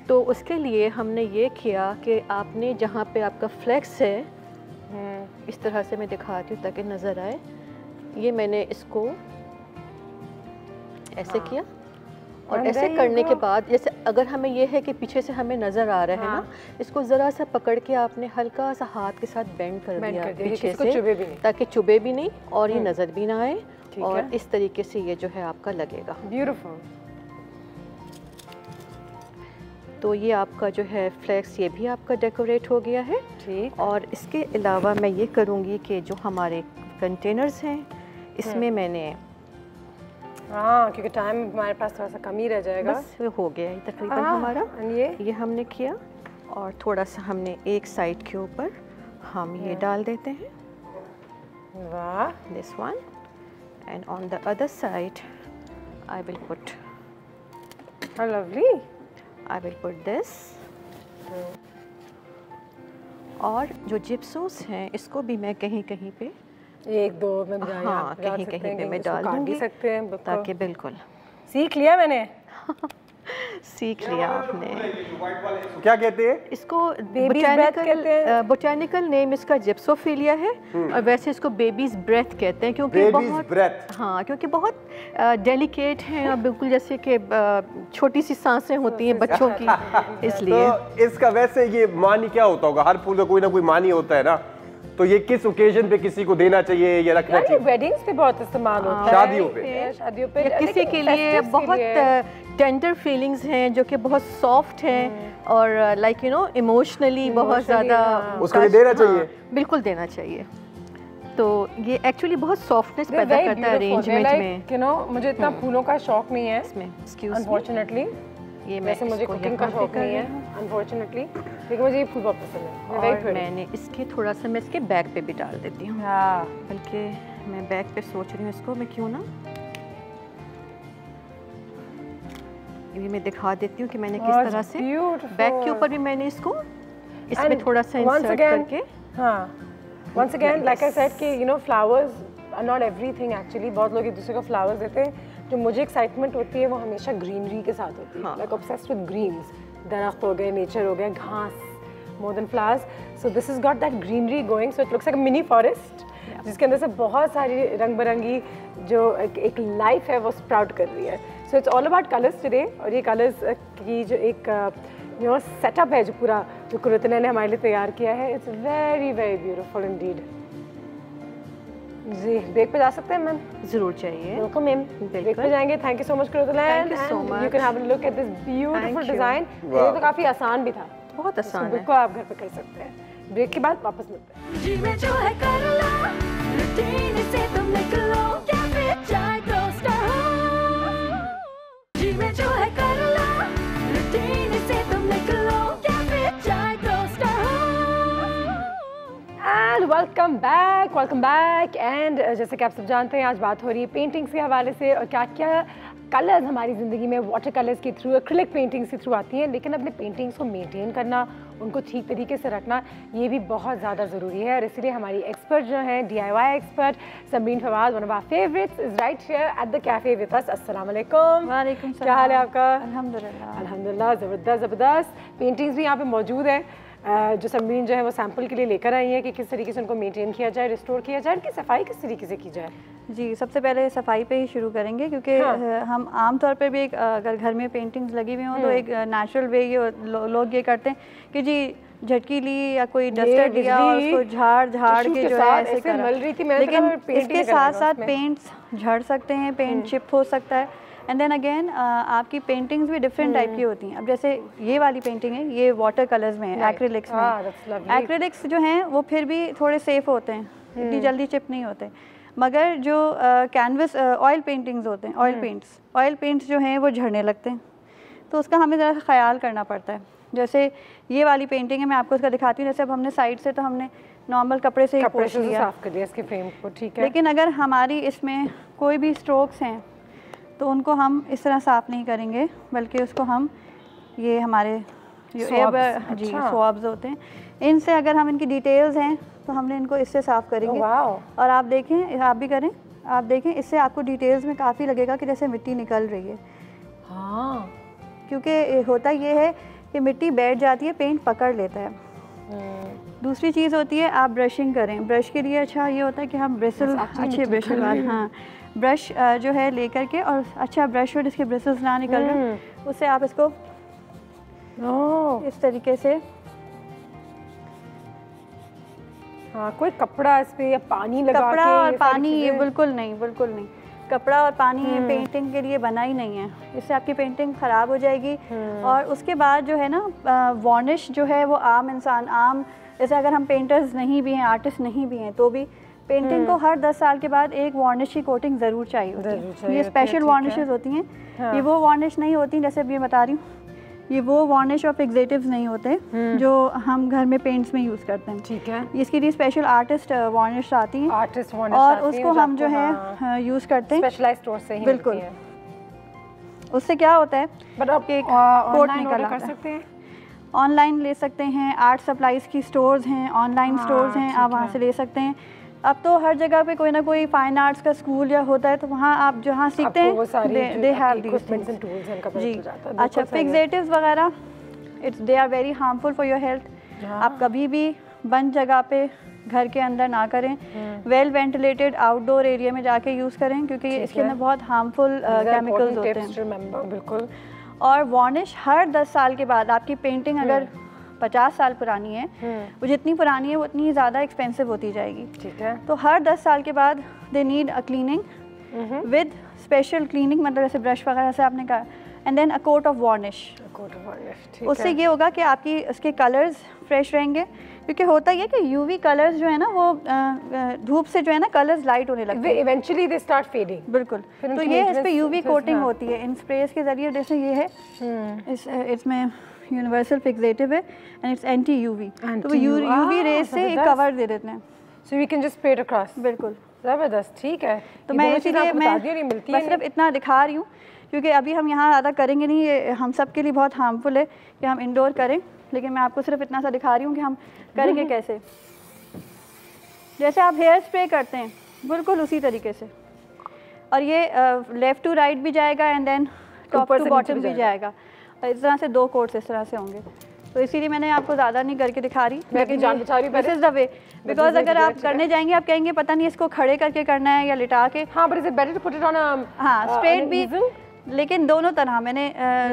तो उसके लिए हमने ये किया कि आपने जहाँ पे आपका फ्लेक्स है, इस तरह से मैं दिखाती हूँ ताकि नज़र आए। ये मैंने इसको ऐसे किया, और ऐसे करने के बाद जैसे अगर हमें ये है कि पीछे से हमें नज़र आ रहा है ना, इसको ज़रा सा पकड़ के आपने हल्का सा हाथ के साथ बेंड कर दिया पीछे से, ताकि चुभे भी नहीं और ये नज़र भी ना आए, और इस तरीके से ये जो है आपका लगेगा। ब्यूटीफुल। तो ये आपका जो है फ्लेक्स, ये भी आपका डेकोरेट हो गया है। ठीक। और इसके अलावा मैं ये करूँगी कि जो हमारे कंटेनर्स हैं इसमें मैंने क्योंकि टाइम हमारे पास थोड़ा सा कम ही रह जाएगा। बस हो गया है तकरीबन हमारा। ये हमने किया, और थोड़ा सा हमने एक साइड के ऊपर हम ये डाल देते हैं, वाह, this one, and on the other side I will put how lovely, I will put this। और जो जिप्सोस हैं इसको भी मैं कहीं कहीं पे एक दो में हाँ कहीं कहीं पे मैं डाल दूंगी सकते हैं ताकि बिल्कुल सीख लिया मैंने सीख लिया आपने। क्या कहते हैं इसको? बोटानिकल नेम इसका जिप्सोफिलिया है और वैसे इसको बेबीज ब्रेथ कहते हैं क्योंकि बहुत हाँ क्योंकि बहुत डेलिकेट हैं और बिल्कुल जैसे कि छोटी सी सांसें होती हैं बच्चों की, इसलिए। तो इसका वैसे ये मानी क्या होता होगा? हर फूल का कोई ना कोई मानी होता है ना, तो ये किस ओकेजन पे किसी को देना चाहिए या रखना चाहिए? वेडिंग्स पे बहुत इस्तेमाल होता है, शादियों पे या किसी के लिए बहुत टेंडर फीलिंग्स हैं जो कि बहुत सॉफ्ट हैं और लाइक यू नो इमोशनली बहुत ज़्यादा उसको भी देना चाहिए। बिल्कुल देना चाहिए। तो ये एक्चुअली बहुत सॉफ्टनेस पैदा करता है अरेंजमेंट में। यू नो मुझे इतना फूलों का शौक नहीं है इसमें, अनफॉर्चुनेटली। ये वैसे मुझे कुकिंग का शौक नहीं है अनफॉर्चुनेटली, लेकिन मुझे ये फूल बहुत पसंद है। और मैंने इसके थोड़ा सा मैं इसके बैक पे भी डाल देती हूँ, बल्कि मैं बैक पे सोच रही हूँ इसको मैं क्यों ना ये मैं दिखा देती हूँ कि मैंने किस तरह से बैक के ऊपर भी मैंने इसको इसमें थोड़ा सा इंसर्ट करके। हाँ, once again like I said कि you know flowers are not everything actually। बहुत लोग एक दूसरे को flowers देते हैं, जो मुझे एक्साइटमेंट होती है वो हमेशा ग्रीनरी के साथ होती है। लाइक ऑब्सेस्ड विद ग्रीन्स, दरख्त हो गए, नेचर हो गया, घास, more than flowers. So this is got that greenery going, so it looks like a mini forest जिसके अंदर से बहुत सारी रंग बिरंगी जो एक लाइफ है वो स्प्राउट कर रही है। So it's all about colours today. और ये कलर्स की जो एक यू नो सेटअप है जो पूरा जो कुरतने ने हमारे लिए तैयार किया है, it's very very beautiful indeed. जी ब्रेक पे जा सकते हैं मैम? जरूर चाहिए। वेलकम मैम, ब्रेक पे जाएंगे। Thank you so much Qurratulain, you can have a look at this beautiful design. ये तो काफी आसान भी था, बहुत आसान है, बिल्कुल आप घर पे कर सकते हैं। ब्रेक के बाद वापस मिलते हैं। जी में जो है कर लो, रूटीन से तुम निकलो, क्या फिर चाय टोस्टर हो। जी में जो है कर लो, रूटीन से तुम निकलो, क्या फिर चाय टोस्टर हो। And welcome back. एंड जैसे कि आप सब जानते हैं आज बात हो रही है पेंटिंग्स के हवाले से और क्या क्या कलर्स हमारी ज़िंदगी में वाटर कलर्स के थ्रू, एक्रिलिक पेंटिंग्स के थ्रू आती हैं, लेकिन अपने पेंटिंग्स को मेंटेन करना, उनको ठीक तरीके से रखना, ये भी बहुत ज़्यादा ज़रूरी है। और इसलिए हमारी एक्सपर्ट जो हैं DIY expert Samreen Fawad, one of our favourites, is right here at the cafe with us. अस्सलाम वालेकुम। वालेकुम सलाम। क्या हाल है आपका? अल्हम्दुलिल्लाह। अल्हम्दुलिल्लाह, ज़बरदस्त। पेंटिंग्स भी यहाँ पे मौजूद है जो समरीन जो है वो सैम्पल के लिए लेकर आई है कि किस तरीके से उनको मेंटेन किया जाए, रिस्टोर किया जाए, उनकी सफाई किस तरीके से की जाए। जी सबसे पहले सफाई पे ही शुरू करेंगे क्योंकि हम आम तौर पे भी अगर घर में पेंटिंग्स लगी हुई हों तो एक नेचुरल वे ये लोग ये करते हैं कि जी झटकी ली या कोई डस्टर लिया और उसको झाड़ के जो है ऐसे करा, लेकिन इसके साथ साथ पेंट्स झड़ सकते हैं, पेंट चिप हो सकता है। एंड देन अगेन आपकी पेंटिंग्स भी डिफरेंट टाइप की होती हैं। अब जैसे ये वाली पेंटिंग है, ये वाटर कलर्स में है, एक्रिलिक्स में। एक्रिलिक्स जो हैं वो फिर भी थोड़े सेफ होते हैं, इतनी जल्दी चिप नहीं होते, मगर जो कैनवस ऑयल पेंटिंग्स होते हैं, ऑयल पेंट्स जो हैं वो झड़ने लगते हैं, तो उसका हमें ज़रा ख्याल करना पड़ता है। जैसे ये वाली पेंटिंग है, मैं आपको उसका दिखाती हूँ। जैसे अब हमने साइड से तो हमने नॉर्मल कपड़े से ही पोंछ लिया, साफ कर दिया इसके फ्रेम को, ठीक है, लेकिन अगर हमारी इसमें कोई भी स्ट्रोक्स हैं तो उनको हम इस तरह साफ़ नहीं करेंगे, बल्कि उसको हम ये हमारे स्वॉब्स होते हैं, इनसे अगर हम इनकी डिटेल्स हैं तो हमने इनको इससे साफ़ करेंगे। और आप देखें, आप भी करें, आप देखें, इससे आपको डिटेल्स में काफ़ी लगेगा कि जैसे मिट्टी निकल रही है। हाँ, क्योंकि होता ये है कि मिट्टी बैठ जाती है, पेंट पकड़ लेता है। दूसरी चीज़ होती है आप ब्रशिंग करें। ब्रश के लिए अच्छा ये होता है कि हम ब्रिसल, अच्छे ब्रशल वाले, हाँ ब्रश जो है लेकर के, और अच्छा ब्रश हो जिसके ब्रिसल्स ना निकल रहे, उससे आप इसको इस तरीके से, हाँ, कोई कपड़ा इस पे या पानी लगा कपड़ा के, और पानी, ये बिल्कुल नहीं, बिल्कुल नहीं। कपड़ा और पानी पेंटिंग के लिए बना ही नहीं है, इससे आपकी पेंटिंग ख़राब हो जाएगी। और उसके बाद जो है ना वार्निश जो है वो आम इंसान, आम जैसे अगर हम पेंटर्स नहीं भी हैं, आर्टिस्ट नहीं भी हैं, तो भी पेंटिंग को हर 10 साल के बाद एक वार्निश की कोटिंग ज़रूर चाहिए होती है। ये स्पेशल वार्निशेस होती हैं, ये वो वार्निश नहीं होती जैसे अब ये बता रही हूँ ये वो वार्निश और फिक्सेटिव्स नहीं होते जो हम घर में पेंट्स में यूज़ करते हैं। ठीक है। इसके लिए स्पेशल आर्टिस्ट वार्निश आती हैं, आर्टिस्ट वार्निश और उसको हम जो है यूज़ करते हैं स्पेशलाइज्ड स्टोर से ही। बिल्कुल। उससे क्या होता है, बट आप कोट निकल कर सकते हैं, ऑनलाइन ले सकते हैं, आर्ट सप्लाईज की स्टोर्स हैं, ऑनलाइन स्टोर्स हैं, आप वहाँ से ले सकते हैं। अब तो हर जगह पे कोई ना कोई फाइन आर्ट्स का स्कूल या होता है, तो वहाँ आप जहाँ सीखते हैं दे हैव दीस थिंग्स। जी अच्छा, फिक्सेटिव्स वगैरह they are very harmful for your health. आप कभी भी बंद जगह पे घर के अंदर ना करें, वेल वेंटिलेटेड आउटडोर एरिया में जाके यूज़ करें, क्योंकि इसके अंदर बहुत हार्मफुल केमिकल्स होते हैं। बिल्कुल। और वार्निश हर 10 साल के बाद, आपकी पेंटिंग अगर 50 साल पुरानी है, वो जितनी पुरानी है वो उतनी ज़्यादा एक्सपेंसिव होती जाएगी। ठीक है। तो हर 10 साल के बाद they need a cleaning with special cleaning, मतलब जैसे ब्रश वगैरह से आपने कहा, and then a coat of varnish. उससे ये होगा कि आपकी उसके कलर्स फ्रेश रहेंगे, क्योंकि होता ही है कि यूवी कलर्स जो है ना वो धूप से जो है ना कलर्स लाइट होने लगते हैं, इवेंचुअली दे स्टार्ट फेडिंग। बिल्कुल। तो ये इस पे यूवी कोटिंग होती है इन स्प्रेस के जरिए, जैसे ये है इसमें यूनिवर्सल फिक्सेटिव है एंड इट्स एंटी यूवी, तो वो यूवी रेज से एक कवर दे देते हैं, so we can just spray it across. बिल्कुल, ज़बरदस्त। ठीक है। तो मैं इसीलिए मैं सिर्फ इतना दिखा रही हूँ, क्योंकि अभी हम यहाँ ज़्यादा करेंगे नहीं, ये हम सब के लिए बहुत हार्मफुल है कि हम इंडोर करें, लेकिन मैं आपको सिर्फ इतना सा दिखा रही हूँ कि हम करेंगे कैसे। जैसे आप हेयर स्प्रे करते हैं बिल्कुल उसी तरीके से, और ये लेफ़्ट टू राइट भी जाएगा and then top to bottom भी जाएगा, और इस तरह से 2 कोट्स इस तरह से होंगे। तो इसीलिए मैंने आपको ज़्यादा नहीं करके दिखा रही, मैं जान बचा रही, this is the way, because अगर आप करने जाएंगे आप कहेंगे पता नहीं इसको खड़े करके करना है या लिटा के। हाँ, but is it better to put it on a straight भी, लेकिन दोनों तरह मैंने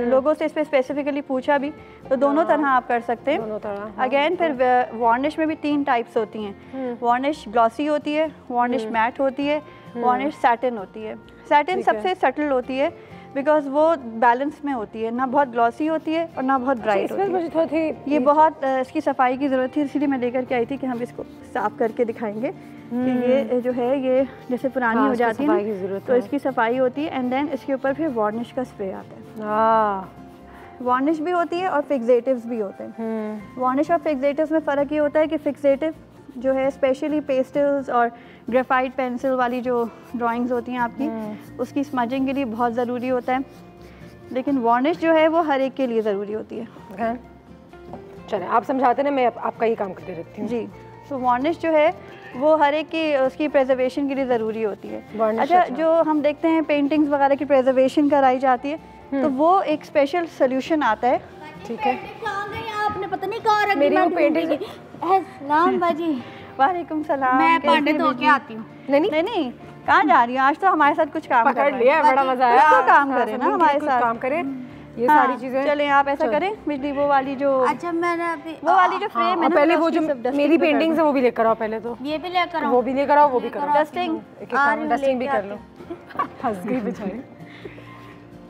लोगों से इस पर स्पेसिफिकली पूछा भी, तो दोनों तरह आप कर सकते हैं। अगेन फिर वार्निश में भी 3 टाइप्स होती हैं, वार्निश ग्लॉसी होती है, वार्निश मैट होती है, वार्निश सैटिन होती है। सैटिन सबसे सटल होती है बिकॉज वो बैलेंस में होती है, ना बहुत ग्लॉसी होती है और ना बहुत ब्राइट होती है। ये बहुत इसकी सफाई की ज़रूरत थी, इसीलिए मैं लेकर के आई थी कि हम इसको साफ़ करके दिखाएंगे कि ये जो है ये जैसे पुरानी हो जाती है तो इसकी सफाई होती है, एंड देन इसके ऊपर फिर वार्निश का स्प्रे आता है। वार्निश भी होती है और फिक्सेटिव्स भी होते हैं। वार्निश और फिक्सेटिव्स में फ़र्क ये होता है कि फिक्सेटिव जो है स्पेशली पेस्टल्स और ग्रेफाइट पेंसिल वाली जो ड्राइंग्स होती हैं आपकी, उसकी स्मजिंग के लिए बहुत ज़रूरी होता है, लेकिन वार्निश जो है वो हर एक के लिए ज़रूरी होती है। चलें, आप समझाते ना, मैं आपका ही काम करते रहती हूँ। जी, तो वार्निश जो है वो हर एक की उसकी प्रिजर्वेशन के लिए ज़रूरी होती है। अच्छा, जो हम देखते हैं पेंटिंग्स वगैरह की प्रिजर्वेशन कराई जाती है, तो वो एक स्पेशल सोल्यूशन आता है। ठीक है, आपने पता नहीं कहाँ रखी मेरी वो पेंटिंग। सलाम बाजी। वालेकुम सलाम। मैं पांडे धो के आती हूँ। नहीं, कहाँ जा रही हूँ? आज तो हमारे साथ कुछ काम पकड़ लिया, बड़ा मजा आया। तो काम करें ना हमारे साथ, काम करें ये सारी चीजें। चलें, आप ऐसा करें, बिजली वो वाली जो, अच्छा मैंने अभी वो वाली जो फ्रेम है ना, पहले वो जो मेरी पेंटिंग्स है वो भी लेकर आओ पहले, तो ये भी लेकर आओ, वो भी लेकर आओ, वो भी करो, डस्टिंग भी कर लो। हंस गई बेचारी,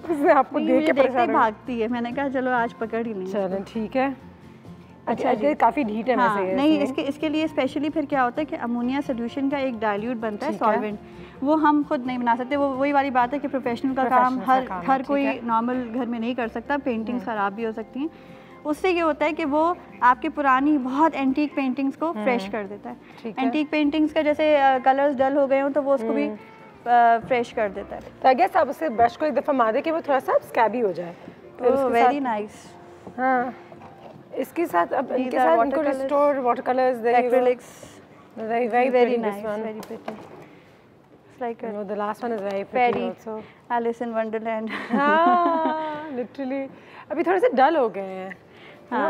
उसने आपको देख के परेशान भागती है। मैंने कहा चलो आज पकड़ ही नहीं। चलो ठीक है। अच्छा, काफ़ी ढीठ है वैसे ये। नहीं, इसके लिए स्पेशली फिर क्या होता है कि अमोनिया सोल्यूशन का एक डाइल्यूट बनता है, सॉल्वेंट, वो हम खुद नहीं बना सकते। वो वही वाली बात है कि प्रोफेशनल का काम हर कोई नॉर्मल घर में नहीं कर सकता, पेंटिंग्स ख़राब भी हो सकती हैं। उससे ये होता है कि वो आपकी पुरानी बहुत एंटीक पेंटिंग्स को फ्रेश कर देता है। एंटीक पेंटिंग्स का जैसे कलर्स डल हो गए हों तो वो उसको भी फ्रेश कर देता है। तो आई गेस आप उसे ब्रश को एक दफ़ा मार दे कि वो थोड़ा सा स्कैबी हो जाए। Very nice. हाँ, इसके साथ अब इनके साथ इनको restore water colours, acrylics, very nice, very pretty. It's like the last one is very pretty also. Alice in Wonderland. हाँ, literally अभी थोड़े से डल हो गए हैं।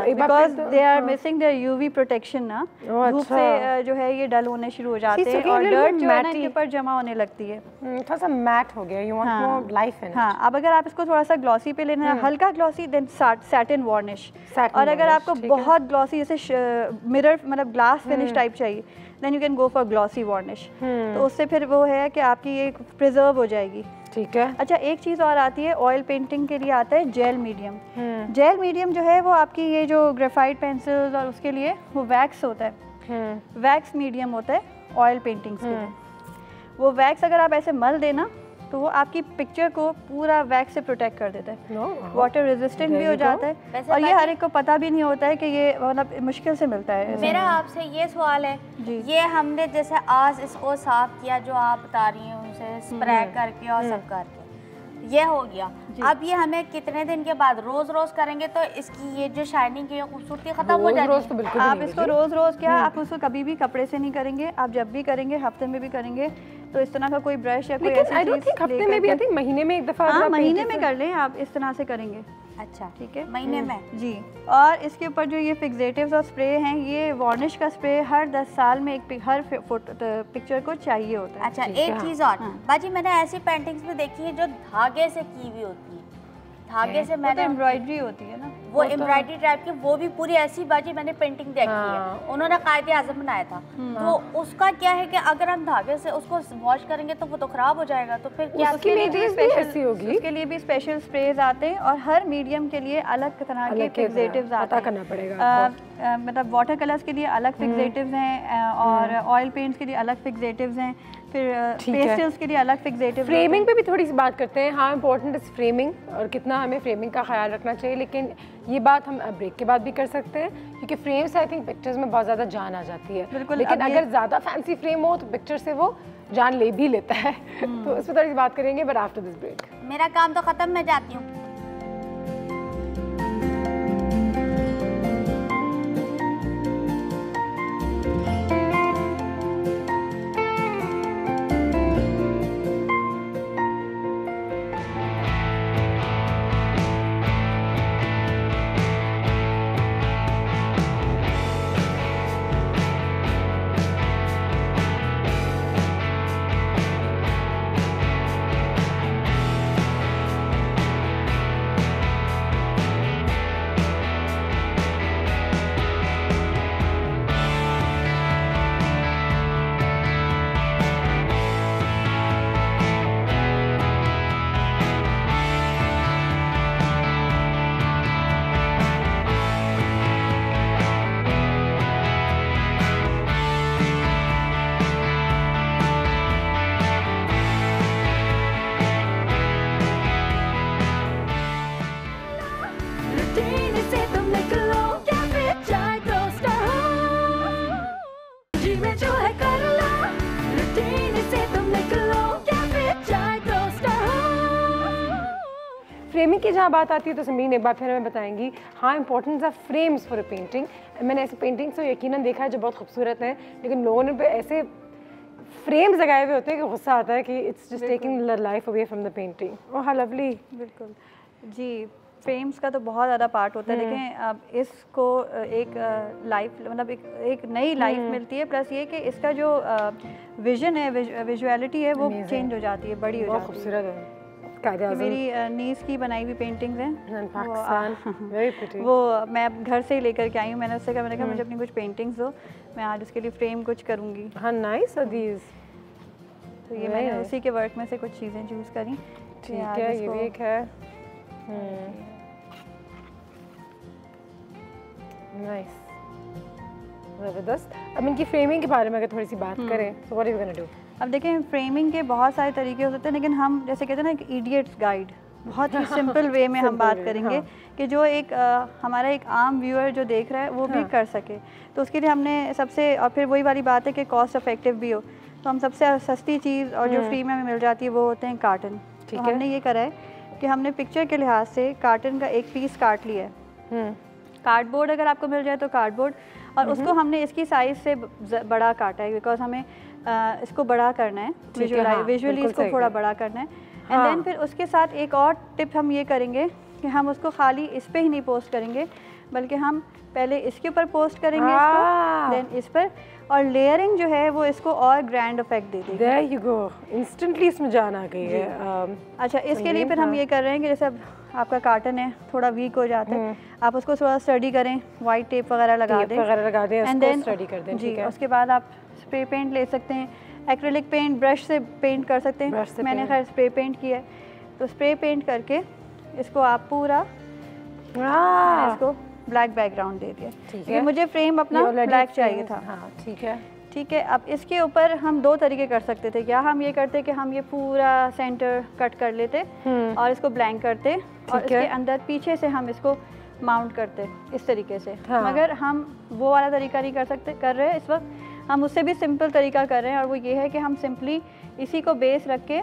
because they are missing their UV protection ना, धूप से जो है ये डल होने शुरू हो जाते हैं और डर्ट जो है ना इनके ऊपर जमा होने लगती है। थोड़ा सा मैट हो गया, you want more life in it. हाँ, अब अगर आप इसको थोड़ा सा ग्लॉसी पे लेना है, हल्का ग्लॉसी, then satin varnish, और अगर आपको बहुत ग्लॉसी जैसे मिरर मतलब ग्लास फिनिश टाइप चाहिए, then you can go for glossy varnish. तो उससे फिर वो है कि आपकी ये प्रिजर्व हो जाएगी। ठीक है। अच्छा, एक चीज़ और आती है, ऑयल पेंटिंग के लिए आता है जेल मीडियम। जेल मीडियम जो है वो आपकी ये जो ग्रेफाइट पेंसिल्स और उसके लिए वो वैक्स होता है, वैक्स मीडियम होता है ऑयल पेंटिंग्स के लिए। वो वैक्स अगर आप ऐसे मल देना तो वो आपकी पिक्चर को पूरा वैक्स से प्रोटेक्ट कर देता है, वाटर रेजिस्टेंट भी हो जाता है। और ये हर एक को पता भी नहीं होता है कि ये मतलब मुश्किल से मिलता है। मेरा आपसे ये सवाल है, ये हमने जैसे आज इसको साफ किया जो आप बता रही हैं उनसे स्प्रे करके और सब करके ये हो गया, अब ये हमें कितने दिन के बाद रोज रोज करेंगे तो इसकी ये जो शाइनिंग की खूबसूरती खत्म हो जाएगी? रोज तो बिल्कुल आप इसको रोज रोज क्या आप उसको कभी भी कपड़े से नहीं करेंगे, आप जब भी करेंगे हफ्ते में भी करेंगे, तो इस तरह का कोई ब्रश या कोई ऐसी चीज हफ्ते में भी, आई थिंक महीने में एक दफा, हाँ महीने में कर लें आप, इस तरह से करेंगे। अच्छा ठीक है, महीने में जी। और इसके ऊपर जो ये फिक्सेटिव्स और स्प्रे हैं, ये वार्निश का स्प्रे हर 10 साल में हर पिक्चर को चाहिए होता है। अच्छा एक चीज़ और बाजी, मैंने ऐसी पेंटिंग्स भी देखी है जो धागे से की हुई होती है, धागे से मैंने एम्ब्रॉयडरी होती है ना, वो एम्ब्रॉयडरी टाइप की, वो भी पूरी ऐसी बाजी मैंने पेंटिंग देखी है, उन्होंने कायदे आज़म बनाया था। तो उसका क्या है कि अगर हम धागे से उसको वॉश करेंगे तो वो तो खराब हो जाएगा, तो फिर क्या उसके लिए भी स्पेशल स्प्रेज आते हैं और हर मीडियम के लिए अलग तरह के फिक्सेटिव्स आते हैं, करना पड़ेगा। मतलब वाटर कलर्स के लिए अलग फिक्सेटिव्स हैं और ऑयल पेंट्स के लिए अलग फिक्सेटिव्स हैं, फिर पेस्टल्स के लिए अलग फिक्सेटिव। फ्रेमिंग पे भी थोड़ी सी बात करते हैं। हाँ, इंपॉर्टेंट इज फ्रेमिंग और कितना हमें फ्रेमिंग का ख्याल रखना चाहिए, लेकिन ये बात हम ब्रेक के बाद भी कर सकते हैं क्योंकि फ्रेम से आई थिंक पिक्चर्स में बहुत ज़्यादा जान आ जाती है। बिल्कुल, लेकिन अगर ज़्यादा फैंसी फ्रेम हो तो पिक्चर से वो जान ले भी लेता है। तो इस पर थोड़ी सी बात करेंगे बट आफ्टर दिस ब्रेक। मेरा काम तो ख़त्म, मैं जाती हूँ। फ्रेमिंग की जहाँ बात आती है तो समीन एक बार फिर हमें बताएंगी हाँ importance of frames for a painting. मैंने ऐसे पेंटिंग्स तो यकीनन देखा है जो बहुत खूबसूरत हैं, लेकिन लोगों ने ऐसे फ्रेम्स लगाए हुए होते हैं कि गुस्सा आता है कि it's just taking the life away from the painting. Oh how lovely. बिल्कुल जी, फ्रेम्स का तो बहुत ज़्यादा पार्ट होता है, लेकिन अब इसको एक लाइफ मतलब एक नई लाइफ मिलती है, प्लस ये कि इसका जो विजन है, विजुअलिटी है वो चेंज हो जाती है, बड़ी हो जाती है। खूबसूरत है। मेरी नीस की बनाई हुई पेंटिंग्स हैं पाकिस्तान, वो मैं घर से ही लेकर के आई हूँ। मैंने उससे कहा, मैंने कहा मुझे अपनी कुछ पेंटिंग्स दो, मैं आज उसके लिए फ्रेम कुछ करूँगी। हाँ नाइस आर दीज। तो ये मैंने उसी के वर्क में से कुछ चीज़ें चूज़ करी। ठीक है, ये भी एक है नाइस, ज़बरदस्त। अब इनकी फ्रेमिंग के बारे में अगर थोड़ी सी बात करें तो what are you gonna do? अब देखें, फ्रेमिंग के बहुत सारे तरीके हो सकते हैं, लेकिन हम जैसे कहते हैं ना एक इडियट्स गाइड, बहुत ही सिंपल वे में हम बात करेंगे कि जो एक हमारा एक आम व्यूअर जो देख रहा है वो भी कर सके। तो उसके लिए हमने सबसे, और फिर वही वाली बात है कि कॉस्ट इफेक्टिव भी हो, तो हम सबसे सस्ती चीज़ और जो फ्री में हमें मिल जाती है वो होते हैं कार्टन। तो हमने ये करा है कि हमने पिक्चर के लिहाज से कार्टन का एक पीस काट लिया है। कार्डबोर्ड अगर आपको मिल जाए तो कार्डबोर्ड, और उसको हमने इसकी साइज़ से बड़ा काटा है बिकॉज हमें इसको बड़ा करना है, विजुअली इसको थोड़ा बड़ा करना है। एंड देन फिर उसके साथ एक और टिप हम ये करेंगे कि हम उसको खाली इस पे ही नहीं पोस्ट करेंगे, बल्कि हम पहले इसके ऊपर पोस्ट करेंगे इसको, देन इस पर, और लेयरिंग जो है वो इसको और ग्रैंड इफेक्ट दे देगी। There you go, instantly इसमें जान आ गई है। अच्छा, इसके लिए फिर हम ये कर रहे हैं कि जैसे अब आपका कार्टन है थोड़ा वीक हो जाता है, आप उसको थोड़ा स्टडी करें, वाइट टेप वगैरह लगा दें, एंड देन स्टडी कर दें। जी, उसके बाद आप स्प्रे पेंट ले सकते हैं, एक्रिलिक पेंट ब्रश से पेंट कर सकते हैं। मैंने खैर स्प्रे पेंट किया है, तो स्प्रे पेंट करके इसको आप पूरा इसको ब्लैक बैकग्राउंड दे दिया। ठीक है, मुझे फ्रेम अपना ब्लैक चाहिए था। हाँ ठीक है, ठीक है। अब इसके ऊपर हम दो तरीके कर सकते थे, या हम ये करते कि हम ये पूरा सेंटर कट कर लेते और इसको ब्लैंक करते और इसके अंदर पीछे से हम इसको माउंट करते इस तरीके से। मगर हम वो वाला तरीका नहीं कर रहे इस वक्त, हम उससे भी सिंपल तरीका कर रहे हैं और वो ये है कि हम सिंपली इसी को बेस रख के